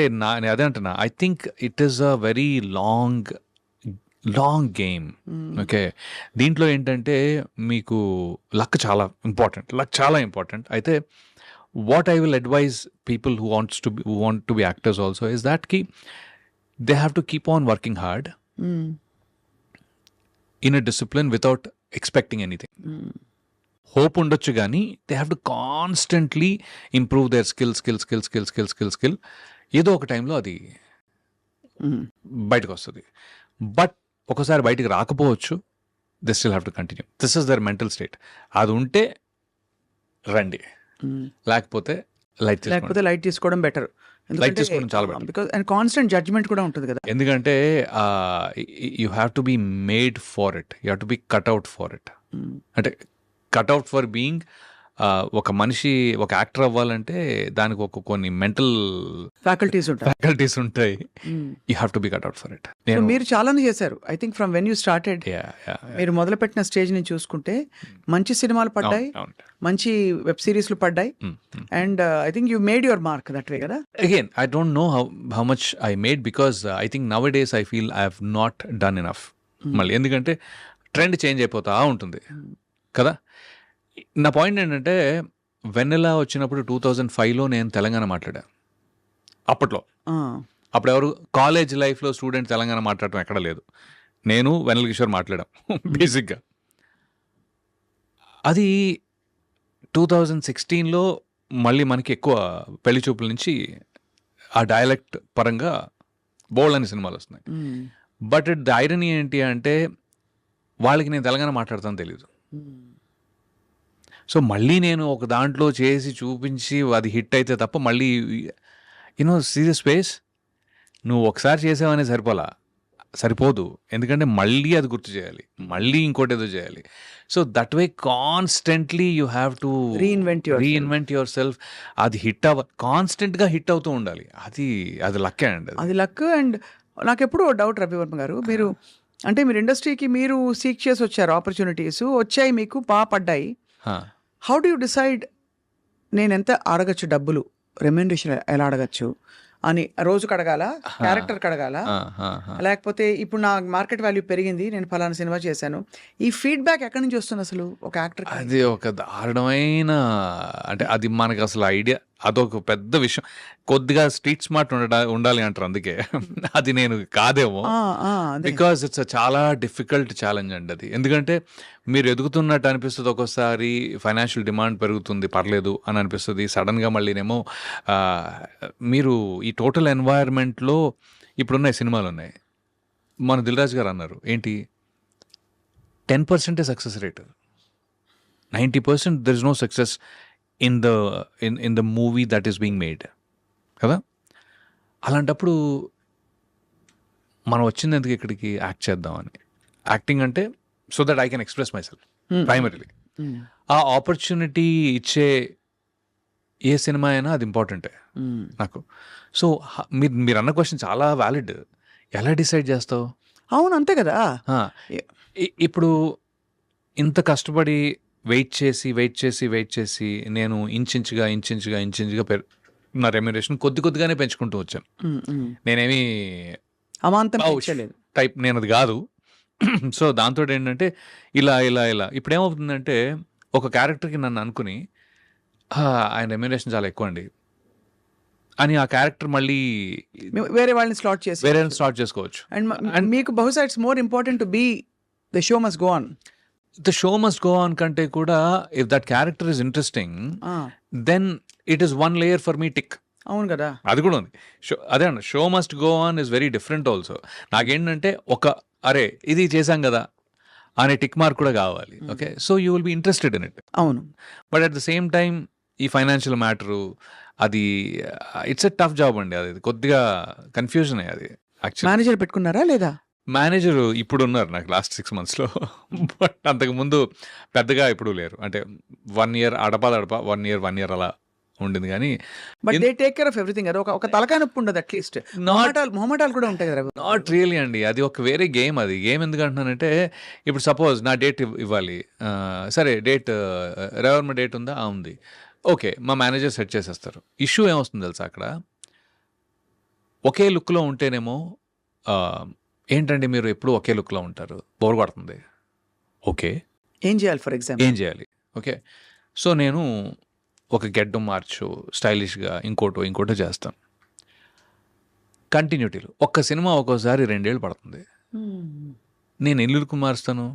అదే అంటున్నా, I think it is a very long game. Okay, దీంట్లో ఏంటంటే మీకు లక్ చాలా ఇంపార్టెంట్. అయితే what I will advise people who want to be actors also is that కి they have to keep on working hard in a discipline without expecting anything. Hope ఉండొచ్చు కానీ they have to constantly improve their skill. ఏదో ఒక టైంలో అది బయటకు వస్తుంది. But ఒకసారి బయటకు రాకపోవచ్చు, they still have to continue. This is their mental state. అది ఉంటే రండి, లేకపోతే లైట్ లేకపోతే లైట్ తీసుకోవడం బెటర్. లైట్ తీసుకోవడం చాలా better. Because and constant judgement కూడా ఉంటుంది కదా. ఎందుకంటే you have to be made for it, you have to be cut out for it. అంటే కట్అవుట్ ఫర్ బీయింగ్ ఒక మనిషి ఒక యాక్టర్ అవ్వాలంటే దానికి కొన్ని మెంటల్ ఫ్యాకల్టీస్ ఉంటాయి. ఫ్యాకల్టీస్ ఉంటాయి. You have to be cut out for it. So, మీరు చాలానే చేశారు. I think from when you started, మీరు మొదలుపెట్టిన స్టేజ్ నుంచి చూసుకుంటే మంచి సినిమాలు పడ్డాయి, మంచి వెబ్ సిరీస్లు పడ్డాయి, and I think you made your mark that way కదా. Again, I don't know how much I made because I think nowadays I feel I have not done enough. మళ్ళీ ఎందుకంటే ట్రెండ్ చేంజ్ అయిపోతా ఉంటుంది కదా. నా point ఏంటంటే వెన్నెలా వచ్చినప్పుడు 2005లో నేను తెలంగాణ మాట్లాడా. అప్పట్లో అప్పుడు ఎవరు కాలేజ్ లైఫ్లో స్టూడెంట్ తెలంగాణ మాట్లాడటం ఎక్కడ లేదు. నేను వెన్నెల కిషోర్ మాట్లాడాం బేసిక్గా. అది 2016లో మళ్ళీ మనకి ఎక్కువ పెళ్లి చూపుల నుంచి ఆ డైలెక్ట్ పరంగా బోల్డ్ అని సినిమాలు వస్తున్నాయి. బట్ ద ఐరనీ ఏంటి అంటే వాళ్ళకి నేను తెలంగాణ మాట్లాడతాను తెలీదు. సో మళ్ళీ నేను ఒక దాంట్లో చేసి చూపించి అది హిట్ అయితే తప్ప మళ్ళీ సీరియస్ స్పేస్ నువ్వు ఒకసారి చేసావనే సరిపోదు. ఎందుకంటే మళ్ళీ అది గుర్తు చేయాలి, మళ్ళీ ఇంకోటి ఏదో చేయాలి. So that way constantly you have to reinvent your self. అది కాన్స్టెంట్గా హిట్ అవుతూ ఉండాలి. అది లక్కే అండి. అది లక్. అండ్ నాకు ఎప్పుడు డౌట్ రవివర్మ గారు, మీరు అంటే మీరు ఇండస్ట్రీకి మీరు సీక్ చేసి వచ్చారు, ఆపర్చునిటీస్ వచ్చాయి, మీకు బాగా పడ్డాయి. హౌ డు యూ డిసైడ్ నేను ఎంత అడగచ్చు, డబ్బులు రెమ్యూనరేషన్ ఎలా అడగచ్చు అని రోజుకు అడగాల, క్యారెక్టర్కి అడగాల, లేకపోతే ఇప్పుడు నా మార్కెట్ వాల్యూ పెరిగింది, నేను ఫలానా సినిమా చేశాను, ఈ ఫీడ్బ్యాక్ ఎక్కడి నుంచి వస్తుంది అసలు ఒక యాక్టర్? అది ఒక దారుణమైన, అంటే అది మనకు అసలు ఐడియా, అదొక పెద్ద విషయం. కొద్దిగా స్ట్రీట్ స్మార్ట్ ఉండాలి అంటారు, అందుకే అది నేను కాదేమో. బికాజ్ ఇట్స్ చాలా డిఫికల్ట్ ఛాలెంజ్ అండి అది. ఎందుకంటే మీరు ఎదుగుతున్నట్టు అనిపిస్తుంది, ఒక్కోసారి ఫైనాన్షియల్ డిమాండ్ పెరుగుతుంది, పర్లేదు అని అనిపిస్తుంది. సడన్గా మళ్ళీనేమో మీరు ఈ టోటల్ ఎన్వైర్న్మెంట్లో ఇప్పుడున్న సినిమాలు ఉన్నాయి. మన దిల్రాజు గారు అన్నారు ఏంటి, 10% success rate, 90% there is no success in the movie that is being made కదా. అలాంటప్పుడు మనం వచ్చింది ఎందుకు ఇక్కడికి, యాక్ట్ చేద్దామని. యాక్టింగ్ అంటే so that I can express my self primarily. ఆ ఆపర్చునిటీ ఇచ్చే ఏ సినిమా అయినా అది ఇంపార్టెంటే నాకు. సో మీరు అన్న క్వశ్చన్ చాలా వ్యాలిడ్. ఎలా డిసైడ్ చేస్తావు? అవును, అంతే కదా. ఇప్పుడు ఇంత కష్టపడి వెయిట్ చేసి నేను ఇంచుగా నా రెమ్యూనరేషన్ కొద్దిగానే పెంచుకుంటూ వచ్చాను. నేనేమి అమాంతం టైప్, నేను అది కాదు. సో దాంతో ఏంటంటే ఇలా ఇప్పుడు ఏమవుతుందంటే ఒక క్యారెక్టర్కి నన్ను అనుకుని ఆయన రెమ్యూనరేషన్ చాలా ఎక్కువ అండి అని ఆ క్యారెక్టర్ మళ్ళీ వేరే వాళ్ళని స్లాట్ చేసుకోవచ్చు. అండ్ మీకు బహుశా it's more important to be the show must go on. The show must go on కంటే కూడా if that character is interesting, then it is one layer for me tick. అవును కదా, అది కూడా ఉంది. అదే అండి, show must go on is very different also. నాకేంటంటే అరే ఇది చేశాం కదా అనే టిక్ మార్క్ కూడా కావాలి. Okay, so you will be interested in it. అవును, but at the same time ఈ ఫైనాన్షియల్ మ్యాటరు అది ఇట్స్ ఎ టఫ్ జాబ్ అండి. అది కొద్దిగా కన్ఫ్యూజన్ అది. యాక్చువల్లీ మేనేజర్ పెట్టుకున్నారా లేదా? మేనేజర్ ఇప్పుడు ఉన్నారు నాకు లాస్ట్ 6 monthsలో. బట్ అంతకుముందు పెద్దగా ఇప్పుడు లేరు. అంటే 1 year అడప 1 year అలా ఉండింది. కానీ but they take care of everything. అది ఒక తలకాయ నొప్పి ఉండదు, అట్లీస్ట్ మొహమాటాలు కూడా ఉంటాయి కదా. నాట్ రియలీ అండి, అది ఒక వేరే గేమ్. అది గేమ్ ఎందుకు అంటున్నానంటే ఇప్పుడు సపోజ్ నా డేట్ ఇవ్వాలి, సరే డేట్ రెవర్మ డేట్ ఉందా, ఉంది, ఓకే, మా మేనేజర్ సెట్ చేసేస్తారు. ఇష్యూ ఏమొస్తుంది తెలుసా, అక్కడ ఒకే లుక్లో ఉంటేనేమో ఏంటండి మీరు ఎప్పుడు ఒకే లుక్లో ఉంటారు, బోర్ కొడుతుంది. ఓకే, ఏం చేయాలి? ఫర్ ఎగ్జాంపుల్ ఏం చేయాలి? ఓకే, సో నేను ఒక గెడ్డం మార్చు, స్టైలిష్గా ఇంకోటో చేస్తాను. కంటిన్యూటీలు ఒక్క సినిమా ఒక్కోసారి 2 ఏళ్ళు పడుతుంది. నేను ఎల్లుకు మారుస్తాను,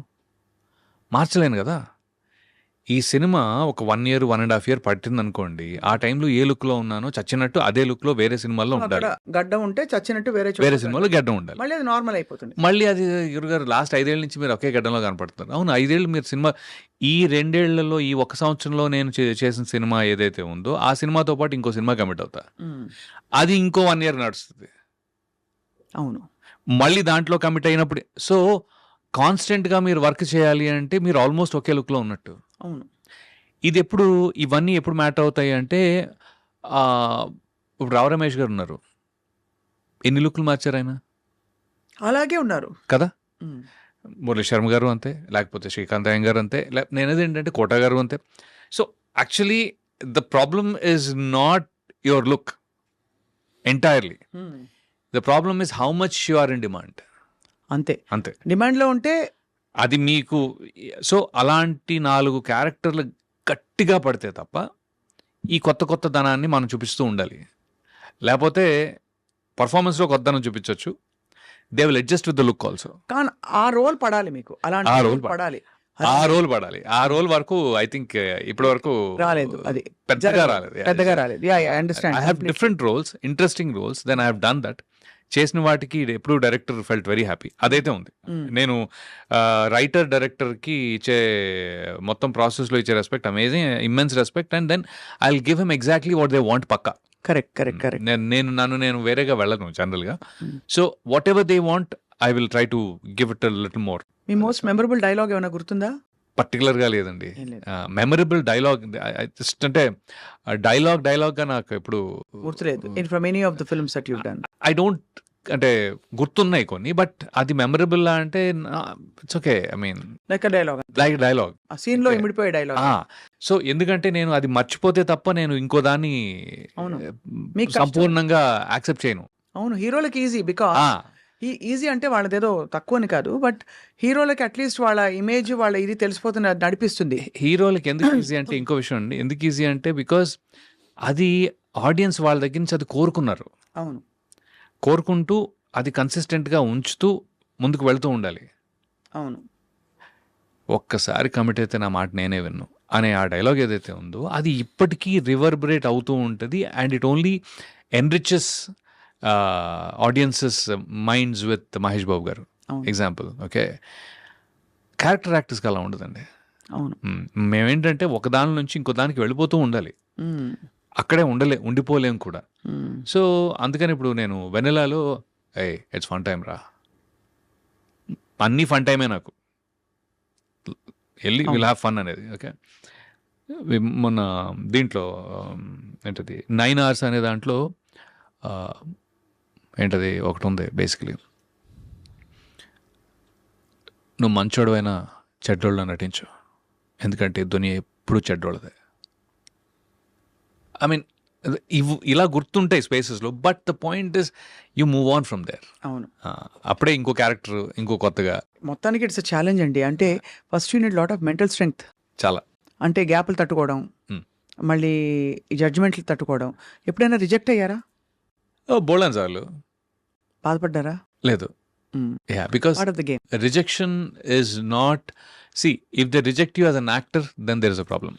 మార్చలేను కదా. ఈ సినిమా ఒక 1 ఇయర్, 1.5 ఇయర్ పట్టిందనుకోండి. ఆ టైంలో ఏ లుక్‌లో ఉన్నానో చచ్చినట్టు అదే లుక్‌లో వేరే సినిమాల్లో అక్కడ ఉండాలి. గడ్డం ఉంటే చచ్చినట్టు వేరే చోట వేరే ఉంటారు. సినిమాలో గడ్డం ఉండాలి. మళ్ళీ అది నార్మల్ అయిపోతుంది. మళ్ళీ అది గురుగారు లాస్ట్ 5 ఏళ్ల నుంచి మీరు ఒకే గడ్డంలో కనపడుతున్నారు. అవును 5 ఏళ్ళు మీరు సినిమా ఈ 2 ఏళ్లలో ఈ 1 సంవత్సరంలో నేను చేసిన సినిమా ఏదైతే ఉందో ఆ సినిమాతో పాటు ఇంకో సినిమా కమిట్ అవుతా. అది ఇంకో 1 ఇయర్ నడుస్తది. అవును. మళ్ళీ దాంట్లో కమిట్ అయినప్పుడు సో కాన్స్టెంట్‌గా మీరు వర్క్ చేయాలి అంటే మీరు ఆల్మోస్ట్ ఒకే లుక్‌లో ఉన్నట్టు. అవును. ఇవన్నీ ఎప్పుడు మ్యాటర్ అవుతాయి అంటే ఇప్పుడు రావు రమేష్ గారు ఉన్నారు. ఎన్ని లుక్‌లు మార్చారు ఆయన? అలాగే ఉన్నారు. కదా! ఉమ్. మురళీ శర్మ గారు అంతే. లేకపోతే శ్రీకాంత్ అయ్యంగార్ గారు అంతే. నేనేదేంటంటే కోట గారు అంతే. So actually the problem is not your look entirely. Um. The problem is how much you are in demand. అంతే. అంతే. డిమాండ్లో ఉంటే అది మీకు సో అలాంటి 4 క్యారెక్టర్లు గట్టిగా పడితే తప్ప ఈ కొత్త ధనాన్ని మనం చూపిస్తూ ఉండాలి. లేకపోతే పర్ఫార్మెన్స్‌లో కొత్తదనం చూపించొచ్చు. They will adjust with the look also. కానీ ఆ రోల్ పడాలి మీకు. అలాంటి ఆ రోల్ రోల్ పడాలి. ఆ రోల్ పడాలి. ఆ రోల్ వరకు ఐ థింక్ ఇప్పటి వరకు రాలేదు. అది పెద్దగా రాలేదు. పెద్దగా రాలేదు. Yeah I understand. I have different roles, interesting roles. Then I have done that. చేసిన వాటికి ఎప్పుడు డైరెక్టర్ ఫెల్ట్ వెరీ హ్యాపీ. అదైతే ఉంది. నేను రైటర్ డైరెక్టర్కి ఇచ్చే మొత్తం ప్రాసెస్లో ఇచ్చే respect amazing, immense respect. And then I will give him exactly what they want పక్కా. కరెక్ట్. నేను వేరేగా వెళ్ళను జనరల్గా. So whatever they want I will try to give it little more. మీ మోస్ట్ మెమరబుల్ డైలాగ్ ఏమైనా గుర్తుందా? పర్టికులర్గా లేదండి. ఏం లేదు. మెమరబుల్ డైలాగ్ జస్ట్ అంటే డైలాగ్గా నాకు ఎప్పుడు గుర్తులేదు. From any of the films that you done. I don't అంటే గుర్తున్నాయి కొన్ని, బట్ అది మెమరబుల్ అంటే it's okay. I mean like dialogue. Dialogue ఆ సీన్ లో ఇమిడిపోయే డైలాగ్. సో ఎందుకంటే నేను అది మర్చిపోతే తప్ప నేను ఇంకో దాన్ని అవును. మీకు కష్టం. సంపూర్ణంగా యాక్సెప్ట్ చేయను. అవును. హీరోలకి ఈజీ బికాస్ ఈజీ అంటే వాళ్ళదేదో తక్కువ అని కాదు, బట్ హీరోలకి అట్లీస్ట్ వాళ్ళ ఇమేజ్ వాళ్ళ ఇది తెలిసిపోతున్న నడిపిస్తుంది. హీరోలకి ఎందుకు ఈజీ అంటే ఇంకో విషయం అండి. ఎందుకు ఈజీ అంటే బికాజ్ అది ఆడియన్స్ వాళ్ళ దగ్గర నుంచి అది కోరుకున్నారు. అవును. కోరుకుంటూ అది కన్సిస్టెంట్గా ఉంచుతూ ముందుకు వెళ్తూ ఉండాలి. అవును. ఒక్కసారి కమిట్ అయితే నా మాట నేనే విన్ను అనే ఆ డైలాగ్ ఏదైతే ఉందో అది ఇప్పటికీ రివర్బరేట్ అవుతూ ఉంటుంది. And it only enriches audiences minds with Mahesh Babu గారు అవును. ఎగ్జాంపుల్. ఓకే, క్యారెక్టర్ యాక్టర్స్కి అలా ఉండదండి. అవును. మేమేంటంటే ఒక దాని నుంచి ఇంకో దానికి వెళ్ళిపోతూ ఉండాలి. అక్కడే ఉండిపోలేం కూడా. సో అందుకని ఇప్పుడు నేను వెనెలాలో ఇట్స్ ఫన్ టైం రా, అన్నీ ఫన్ టైమే నాకు, వెళ్ళి విల్ హ్యావ్ ఫన్ అనేది. ఓకే, మొన్న దీంట్లో ఏంటది 9 hours అనే దాంట్లో ఏంటది ఒకటి ఉంది బేసికలీ, నువ్వు మంచోడువైనా చెడ్డోళ్ళ నటించు, ఎందుకంటే దునియా ఎప్పుడు చెడ్డోళ్ళదే. ఐ మీన్ ఇలా గుర్తుంటాయి స్పేసెస్లో, but the point is you move on from there. అవును. అప్పుడే ఇంకో క్యారెక్టర్ ఇంకో కొత్తగా. మొత్తానికి ఇట్స్ ఛాలెంజ్ అండి. అంటే first you need lot of mental strength. చాలా అంటే గ్యాప్లు తట్టుకోవడం, మళ్ళీ జడ్జిమెంట్లు తట్టుకోవడం. ఎప్పుడైనా రిజెక్ట్ అయ్యారా? బోల్డన్ సార్లు. బాధపడ్డారా? లేదు. Because part of the game. Rejection is not, see if they reject you as an actor then there is a problem.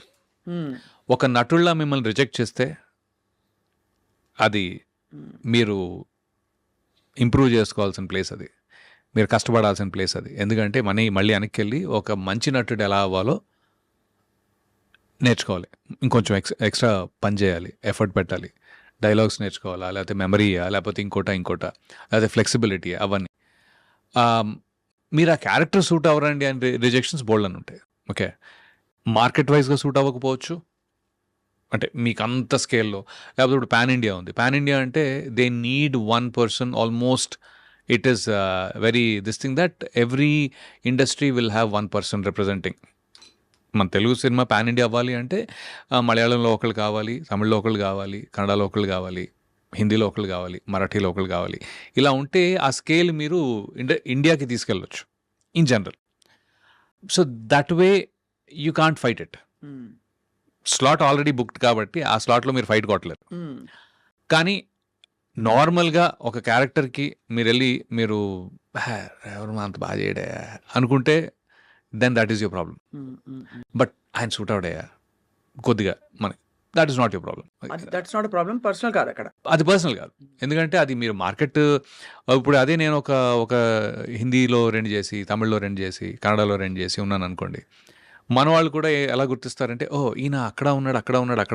ఒక నటుల్లా మిమ్మల్ని రిజెక్ట్ చేస్తే అది మీరు ఇంప్రూవ్ చేసుకోవాల్సిన ప్లేస్, అది మీరు కష్టపడాల్సిన ప్లేస్ అది. ఎందుకంటే మళ్ళీ వెనక్కి వెళ్ళి ఒక మంచి నటుడు ఎలా అవ్వాలో నేర్చుకోవాలి, ఇంకొంచెం ఎక్స్ట్రా పని చేయాలి, ఎఫర్ట్ పెట్టాలి, డైలాగ్స్ నేర్చుకోవాలా, లేకపోతే మెమరీయా, లేకపోతే ఇంకోట లేకపోతే ఫ్లెక్సిబిలిటీ, అవన్నీ. మీరు ఆ క్యారెక్టర్ సూట్ అవ్వరండి అని రిజెక్షన్స్ బోల్డ్ అని ఉంటాయి. ఓకే, మార్కెట్ వైజ్గా సూట్ అవ్వకపోవచ్చు, అంటే మీకు అంత స్కేల్లో. లేకపోతే ఇప్పుడు పాన్ ఇండియా ఉంది. పాన్ ఇండియా అంటే they need one person almost. It is very this thing that every industry will have one person representing. మన తెలుగు సినిమా పాన్ ఇండియా అవ్వాలి అంటే మలయాళంలో ఒకళ్ళు కావాలి, తమిళ్లో ఒకళ్ళు కావాలి, కన్నడలో ఒకళ్ళు కావాలి, హిందీలో ఒకళ్ళు కావాలి, మరాఠీలో ఒకళ్ళు కావాలి. ఇలా ఉంటే ఆ స్కేల్ మీరు ఇండియాకి తీసుకెళ్ళవచ్చు in general. So that way you can't fight it. Slot already booked కాబట్టి ఆ స్లాట్లో మీరు ఫైట్ కొట్టలేరు. కానీ నార్మల్గా ఒక క్యారెక్టర్కి మీరు వెళ్ళి మీరు ఎవరు అంత బాగా చేయడే అనుకుంటే then that is your problem. But ఆయన సూట్ అవుట్ అయ్యా కొద్దిగా మన that is not your problem. That's not problem, personal కాదు అక్కడ. అది పర్సనల్ కాదు, ఎందుకంటే అది మీరు మార్కెట్. ఇప్పుడు అదే నేను ఒక హిందీలో రెండు చేసి, తమిళ్లో రెండు చేసి, కన్నడలో రెండు చేసి ఉన్నాను అనుకోండి, మన వాళ్ళు కూడా ఎలా గుర్తిస్తారంటే, ఓ ఈయన అక్కడ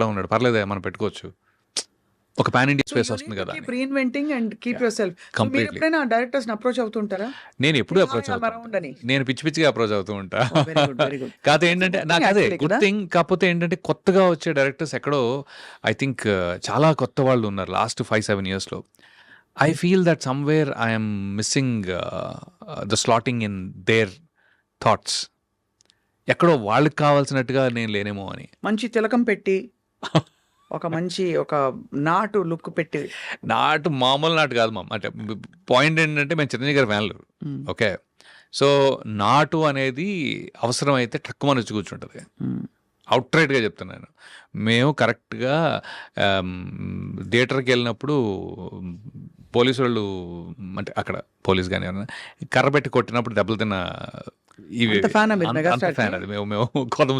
ఉన్నాడు పర్లేదే మనం పెట్టుకోవచ్చు. ఒక పాన్ ఇండియా స్పేస్ వస్తుంది కదా. Keep reinventing and keep your self. మీరు ఎప్పుడైనా డైరెక్టర్స్ అప్రోచ్ అవుతుంటారా? నేను ఎప్పుడు అప్రోచ్ అవుతాను, నేను పిచ్చిగా అప్రోచ్ అవుతూ ఉంటా. కాకపోతే ఏంటంటే నాకు అదే గుడ్ థింగ్. కాకపోతే ఏంటంటే కొత్తగా వచ్చే డైరెక్టర్స్ ఎక్కడో ఐ థింక్ చాలా కొత్త వాళ్ళు ఉన్నారు లాస్ట్ 5-7 yearsలో. I feel that somewhere I'm missing the slotting in their thoughts. ఎక్కడో వాళ్ళకి కావాల్సినట్టుగా నేను లేనేమో అని. మంచి తిలకం పెట్టి ఒక మంచి ఒక నాటు లుక్ పెట్టి. నాటు మామూలు నాటు కాదు మామ. అంటే పాయింట్ ఏంటంటే మేము చిరంజీవి గారి ఫ్యాన్లు. ఓకే, సో నాటు అనేది అవసరం అయితే తక్కువ వచ్చి కూర్చుంటుంది. అవుట్ రైట్గా చెప్తున్నాను. మేము కరెక్ట్గా థియేటర్కి వెళ్ళినప్పుడు పోలీసు వాళ్ళు, అంటే అక్కడ పోలీస్ కానీ కర్ర పెట్టి కొట్టినప్పుడు దెబ్బలు తిన్న ఇవి ఫ్యాన్. అది మేము కొత్త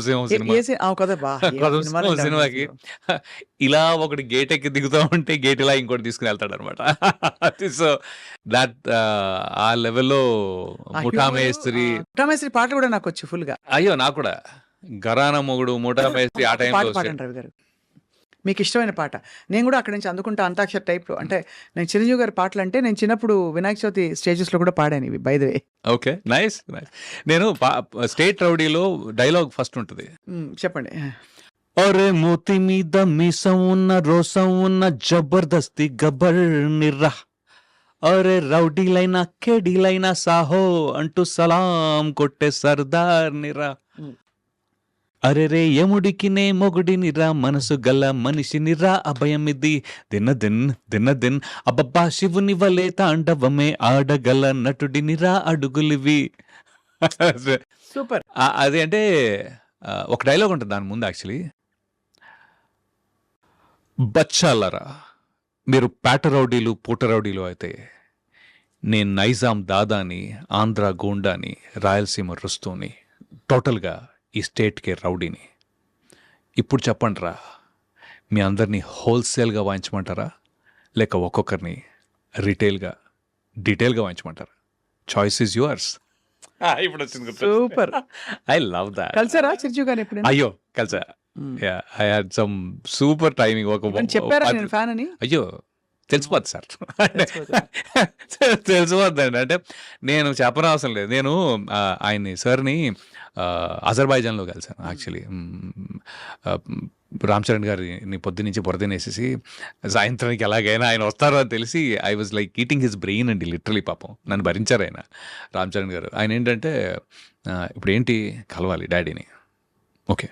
సినిమాకి ఇలా ఒకటి గేట్ ఎక్కి దిగుతా ఉంటే గేట్ ఇలా ఇంకోటి తీసుకుని వెళ్తాడు అనమాట. సో దాట్ ఆ లెవెల్లో ముఠా మేస్త్రి పాటలు కూడా నాకు వచ్చి ఫుల్ గా. అయ్యో నాకు కూడా గరానా మొగుడు, ముఠా మేస్త్రి ఆ టైంలో. రవి గారు మీకు ఇష్టమైన పాట? నేను కూడా అక్కడి నుంచి అందుకుంటా అంతాక్షర్ టైప్లో. అంటే నేను చిరంజీవి గారి పాటలు అంటే నేను చిన్నప్పుడు వినాయక చవితి స్టేజెస్లో కూడా పాడాను ఇవి, by the way. Okay, nice. నేను స్టేట్ రౌడీలో డైలాగ్ ఫస్ట్ ఉంటుంది. చెప్పండి. అరే మూతి మీద మీసం ఉన్న రోసం ఉన్న జబర్దస్తి గబ్బర్ నిర్రా, అరే రౌడీలైనా కేడీలైనా సాహో అంటూ సలాం కొట్టే సర్దార్ నిరా, అరే రే యముడికి నే మొగుడినిరా, మనసు గల మనిషినిరా, అభయం ఇది దిన్న అబ్బబ్బా శివుని వలే తాండవమే ఆడగల నటుడినిరా, అడుగులివి. సూపర్. అది అంటే ఒక డైలాగ్ ఉంటుంది దాని ముందు యాక్చువల్లీ. బచ్చాలరా మీరు పేట రౌడీలు పూట రౌడీలు అయితే, నేను నైజాం దాదాని, ఆంధ్ర గూండాని, రాయలసీమ రుస్తూని, టోటల్గా ఈ స్టేట్కి రౌడీని. ఇప్పుడు చెప్పండి రా, మీ అందరినీ హోల్సేల్గా వాయించమంటారా లేక ఒక్కొక్కరిని రీటైల్గా డీటెయిల్గా వాయించమంటారా? Choice is yours. ఇప్పుడు వచ్చింది. సూపర్. I love that. కలిసారా చిరంజీవి గారు ఎప్పుడు? అయ్యో కలిసా. I had some super timing. చెప్పారా నేను ఫ్యాన్ అని? అయ్యో తెలిసిపోద్ది సార్, తెలిసిపోద్దండి. అంటే నేను చెప్పనవసరం లేదు. నేను ఆయన్ని సార్ని అజర్బైజాన్లో కలిసాను యాక్చువల్లీ. రామ్ చరణ్ గారిని పొద్దునుంచి బురదనేసేసి సాయంత్రానికి ఎలాగైనా ఆయన వస్తారో అని తెలిసి I was like eating his brain అండి, లిటరలీ. పాపం నన్ను భరించారు ఆయన, రామ్ చరణ్ గారు. ఆయన ఏంటంటే ఇప్పుడు ఏంటి కలవాలి డాడీని, ఓకే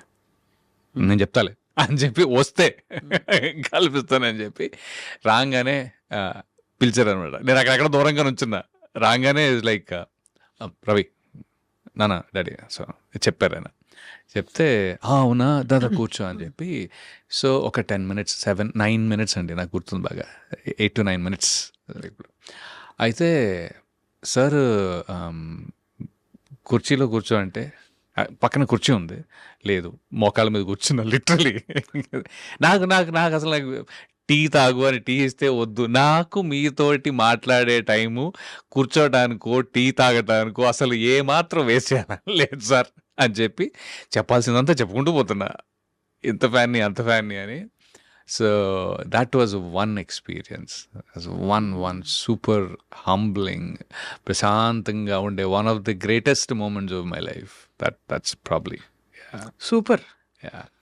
నేను చెప్తాలే అని చెప్పి వస్తే కల్పిస్తానని చెప్పి రాగానే పిలిచారు అనమాట. నేను అక్కడెక్కడ దూరంగా నుంచున్నా. రాగానే లైక్ రవి నానా డాడీ సో చెప్పారు ఆయన. చెప్తే అవునా దాదా కూర్చో అని చెప్పి, సో ఒక 10 minutes 9 minutes అండి నాకు గుర్తుంది బాగా, 8 to 9 minutes. ఇప్పుడు అయితే సార్ కుర్చీలో కూర్చో అంటే పక్కన కుర్చీ ఉంది, లేదు మోకాళ్ళ మీద కూర్చున్నా లిటరలీ. నాకు నాకు నాకు అసలు నాకు టీ తాగు అని టీ ఇస్తే వద్దు. నాకు మీతోటి మాట్లాడే టైము కూర్చోటానికో టీ తాగటానికో అసలు ఏమాత్రం వేస్ట్ చేయాలని లేదు సార్ అని చెప్పి చెప్పాల్సిందంతా చెప్పుకుంటూ పోతున్నా, ఇంత ఫ్యాన్ని అంత ఫ్యాన్ని అని. So that was one experience, one super humbling, ప్రశాంతంగా ఉండే one of the greatest moments of my life. That's probably. Super.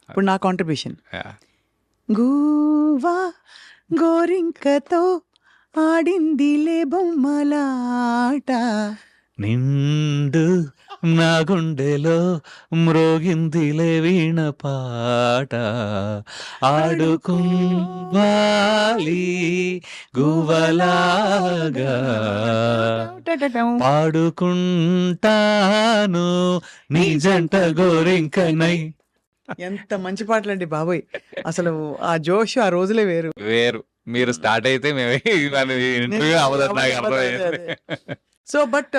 ఇప్పుడు నా కాంట్రిబ్యూషన్. గూవా గోరింకతో ఆడిందిలే బొమ్మలాట, నిండు నా గుండెలో మ్రోగిందిలే వీణ పాట, ఆడుకోవాలి గువ్వలాగా పాడుకుంటాను నీ జంట గోరింకనై. ఎంత మంచి పాటలండి బాబోయ్. అసలు ఆ జోష్ ఆ రోజులే వేరు. మీరు స్టార్ట్ అయితే మేమే ఇంటర్వ్యూ అవ్వదు నాకు అర్థమైంది. సో బట్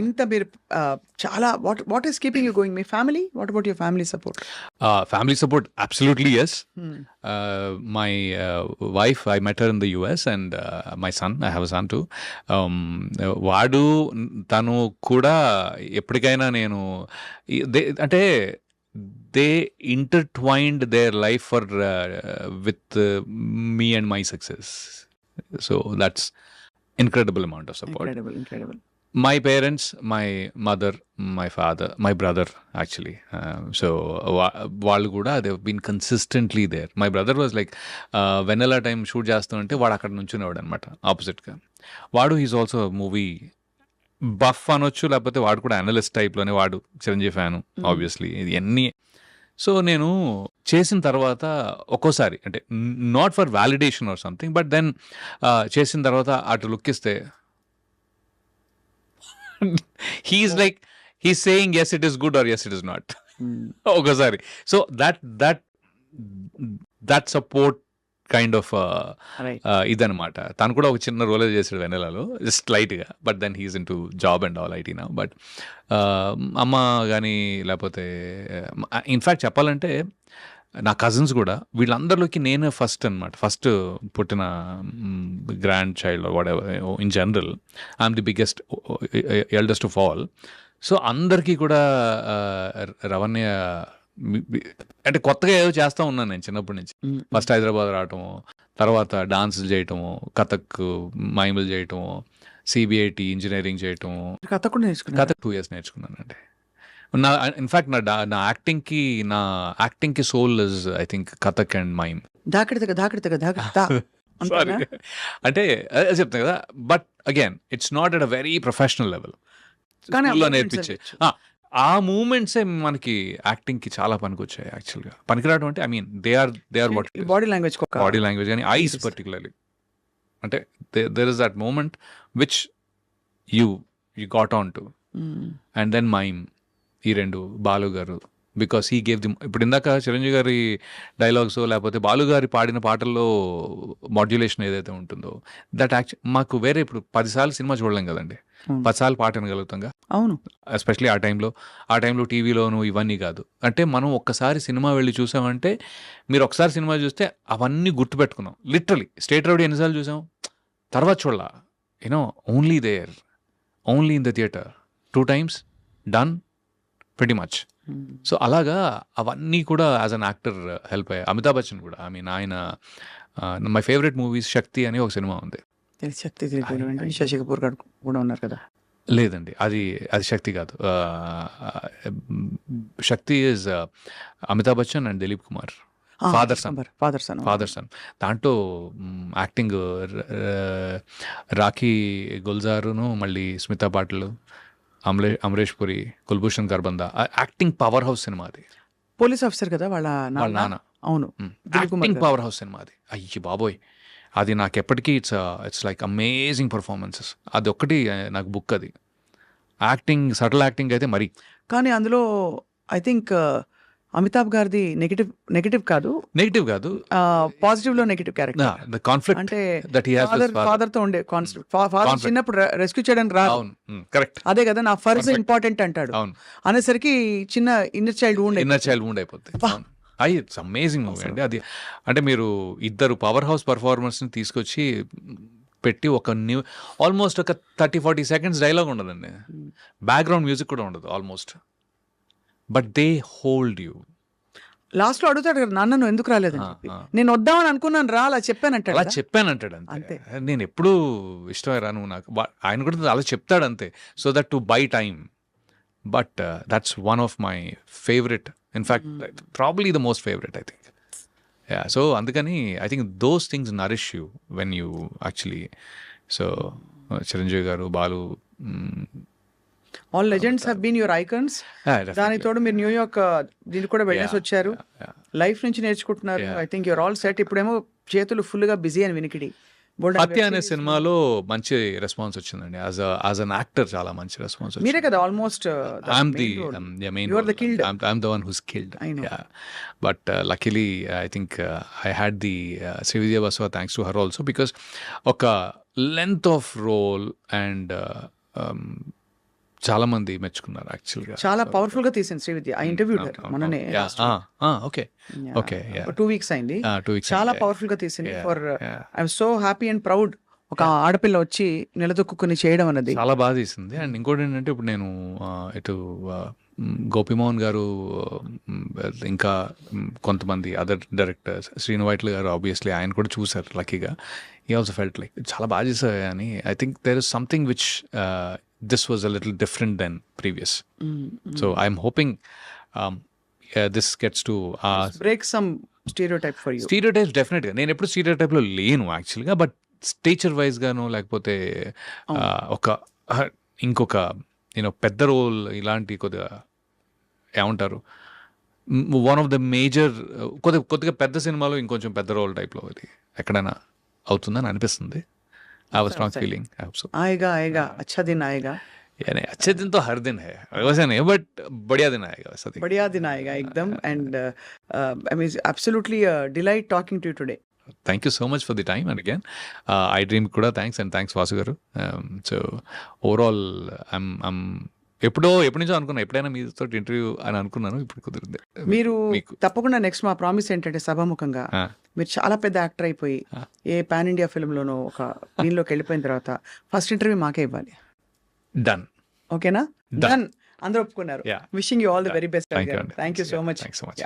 ఇంత మీరు చాలా what is keeping you going me family what about your family support Family support, absolutely yes. My wife, I met her in the US, and my son, I have a son too. వాడు తను కూడా ఎప్పటికైనా నేను అంటే they intertwined their life for with me and my success. So that's incredible amount of support. incredible My parents, my mother, my father, my brother actually. So వాళ్ళు కూడా they've been consistently there. My brother was like Vennela time shoot చేస్తుంటే వాడు అక్కడ నుంచునేవాడు అనమాట ఆపోజిట్గా. వాడు is also movie buff అనొచ్చు, లేకపోతే వాడు కూడా అనలిస్ట్ టైప్లోనే. వాడు చిరంజీవి ఫ్యాను ఆబ్వియస్లీ. ఇది అన్నీ. సో నేను చేసిన తర్వాత ఒక్కోసారి అంటే not for validation or something, but then చేసిన తర్వాత అటు లుక్ ఇస్తే he's like he's saying yes it is good or yes it is not. ఒకసారి. So that support kind of right ఇదనమాట. తను కూడా ఒక చిన్న రోల్ చేసాడు వెనెలలో, జస్ట్ లైట్గా. But then he's into job and all IT now. But అమ్మ కానీ లేకపోతే ఇన్ఫ్యాక్ట్ చెప్పాలంటే నా కజిన్స్ కూడా వీళ్ళందరిలోకి నేనే ఫస్ట్ అనమాట. ఫస్ట్ పుట్టిన grand child what ever in general I'm the biggest eldest of all. So అందరికీ కూడా రవణ్య అంటే కొత్తగా ఏదో చేస్తూ ఉన్నాను నేను చిన్నప్పటి నుంచి. ఫస్ట్ హైదరాబాద్ రావటము, తర్వాత డాన్సులు చేయటము, కథక్ మైములు చేయటము, సిబిఐటి ఇంజనీరింగ్ చేయటము. కథ కూడా నేర్చుకున్నా. కథక్ 2 years నేర్చుకున్నానండి. నా ఇన్ఫ్యాక్ట్ నా యాక్టింగ్కి soul is I think Kathak and mime. Sorry అంటే అదే చెప్తాను కదా. But again it's not at a very professional level. స్కూల్లో నేర్పించే ఆ మూమెంట్సే మనకి యాక్టింగ్కి చాలా పనికొచ్చాయి యాక్చువల్గా. పనికిరావడం అంటే I mean they are what body language కానీ ఐస్ పర్టికులర్లీ. అంటే there is that moment which you got on to. And then mime, ఈ రెండు బాలు గారు, బికాస్ హీ గేవ్ ది. ఇప్పుడు ఇందాక చిరంజీవి గారి డైలాగ్స్ లేకపోతే బాలు గారి పాడిన పాటల్లో మాడ్యులేషన్ ఏదైతే ఉంటుందో దట్ మాకు వేరే ఇప్పుడు 10 సార్లు సినిమా చూడలేం కదండి. 10 సార్లు పాట వినగలుగుతాంగా. అవును. ఎస్పెషలీ ఆ టైంలో టీవీలోను ఇవన్నీ కాదు. అంటే మనం ఒక్కసారి సినిమా వెళ్ళి చూసామంటే, మీరు ఒకసారి సినిమా చూస్తే అవన్నీ గుర్తుపెట్టుకున్నాం. లిటరలీ స్టేట్ రౌడీ ఎన్నిసార్లు చూసాం, తర్వాత చూడాల. You know only there, only in the theatre 2 times done pretty much. సో అలాగా అవన్నీ కూడా యాజ్ అన్ యాక్టర్ హెల్ప్ అయ్యాయి. అమితాబ్ బచ్చన్ కూడా ఐ మీన్ ఆయన మై ఫేవరెట్ మూవీస్ శక్తి అని ఒక సినిమా ఉంది. శశి కపూర్ గారు కూడా ఉన్నారు కదా. లేదండి, అది శక్తి కాదు. Shakti is Amitabh Bachchan and Dilip Kumar, father son. దాంట్లో యాక్టింగ్ రాఖీ గుల్జారును, మళ్ళీ Smita Patil, Amrish Puri, Kulbhushan Kharbanda. Acting powerhouse సినిమా అది. పోలీస్ ఆఫీసర్ కదా వాళ్ళ నాన్న. అవును. యాక్టింగ్ పవర్ హౌస్ సినిమా అది. అయ్యి బాబోయ్, అది నాకు ఎప్పటికీ ఇట్స్ లైక్ అమేజింగ్ పర్ఫార్మెన్సెస్. అది ఒక్కటి నాకు బుక్. అది యాక్టింగ్, సటిల్ యాక్టింగ్ అయితే మరి. కానీ అందులో ఐ థింక్ అమితాబ్ గారిది నెగటివ్ కాదు, పాజిటివ్ లో నెగటివ్ క్యారెక్టర్. ద కాన్ఫ్లిక్ట్ అంటే that he has with father తో ఉండే కాన్ఫ్లిక్ట్. ఫాదర్ చిన్నప్పుడు రెస్క్యూ చేయడానికి రాదు. అవును, కరెక్ట్. అదే కదా నా ఫర్జ్ ఇంపార్టెంట్ అంటాడు. అవును. అనేసరికి చిన్న ఇన్నర్ చైల్డ్ వూండ్ అయిపోతుంది. ఇట్స్ అమేజింగ్ మూవీ అండి అది. అంటే మీరు ఇద్దరు పవర్ హౌస్ పర్ఫార్మర్స్ ని తీసుకొచ్చి పెట్టి ఒక ఆల్మోస్ట్ ఒక 30-40 seconds డైలాగ్ ఉండదండి, బ్యాక్గ్రౌండ్ మ్యూజిక్ కూడా ఉండదు almost. But they hold you. Last లో అడుగుతాడు కదా, నాన్న నువ్వు ఎందుకు రాలేదని చెప్పి. నేను వద్దామని అనుకున్నాను రా, అలా చెప్పానంటాడు. అలా చెప్పానంటాడు అంతే. నేను ఎప్పుడు ఇష్టమే రా నువ్వు నాకు, ఆయన కూడా అలా చెప్తాడు అంతే. So that to buy time. But that's one of my favourite, in fact probably the most favourite I think. Yeah, so అందుకని I think those things nourish you when you actually. So Chiranjeevi గారు, Balu, all legends have been your icons. దానికి తోడు మీరు New York దీనికి కూడా వెళ్ళేసి వచ్చారు. Life నుంచి నేర్చుకుంటున్నారు. I think your all set. ఇప్పుడేమో చేతులు ఫుల్ గా బిజీ అని వినికిడి. హత్య అనే సినిమాలో మంచి రెస్పాన్స్ వచ్చిందండి. యాజ్ అన్ యాక్టర్ చాలా మంచి రెస్పాన్స్ వచ్చింది. మీరే కదా almost I'm the one who's killed. I know. Yeah. But luckily I think I had the Srividya Baswa, thanks to her also, because oka length of role and చాలా మంది మెచ్చుకున్నారు యాక్చువల్గా. చాలా పవర్ఫుల్ గా తీసింది శ్రీవిద్య. ఆ ఇంటర్వ్యూ మొన్ననే ఓకే ఓకే 2 వీక్స్ అయింది. 2 weeks చాలా అయింది. పవర్ఫుల్ గా తీసింది. Yeah, for yeah. I'm so happy and proud ఒక ఆడపిల్ల వచ్చి నిలదొక్కుని చేయడం అన్నది. చాలా బాగా తీసింది. అండ్ ఇంకోటి ఏంటంటే ఇప్పుడు నేను ఇటు గోపిమోహన్ గారు, ఇంకా కొంతమంది అదర్ డైరెక్టర్స్, శ్రీను వైట్ల గారు ఆబ్వియస్లీ ఆయన కూడా చూసారు లక్కీగా. ఈ ఆల్సో ఫెల్ట్ లైక్ చాలా బాగా చేశారు అని. I think there is something which this was a little different then previous. So I'm hoping this gets to break some stereotype for you. Stereotypes. డెఫినెట్గా నేను ఎప్పుడు స్టీరియోటైప్లో లేను యాక్చువల్గా, బట్ స్టేచర్ వైజ్గాను లేకపోతే ఒక ఇంకొక పెద్ద రోల్ ఇలాంటి కొద్దిగా ఏమంటారు, వన్ ఆఫ్ ద మేజర్ కొద్దిగా పెద్ద సినిమాలో ఇంకొంచెం పెద్ద రోల్ టైప్లో ఇది ఎక్కడైనా అవుతుందని అనిపిస్తుంది. I was strong feeling. I hope so. आएगा आएगा अच्छा दिन आएगा. यानी अच्छे दिन तो हर दिन है, वैसे नहीं, बट बढ़िया दिन आएगा वैसा. बढ़िया दिन आएगा एकदम. And I mean absolutely a delight talking to you today. Thank you so much for the time, and again I dream kuda thanks, and thanks Vasu garu. So overall I'm ఎప్పటి నుంచో అనుకున్నా ఎప్పుడైనా మీతో ఇంటర్వ్యూ అని అనుకున్నాను, ఇప్పుడు కుదిరింది. మీరు మీకు తప్పకుండా నెక్స్ట్ మా ప్రామిస్ ఏంటంటే సభాముఖంగా మీరు చాలా పెద్ద యాక్టర్ అయిపోయి ఏ పాన్ ఇండియా ఫిల్మ్లోనో ఒక దీనిలోకి వెళ్ళిపోయిన తర్వాత ఫస్ట్ ఇంటర్వ్యూ మాకే ఇవ్వాలి. డన్. ఓకేనా? Done. డన్. అందరూ ఒప్పుకున్నారు. Yeah. Wishing you all the very best. Thank you. Thank you so much. Thanks so much.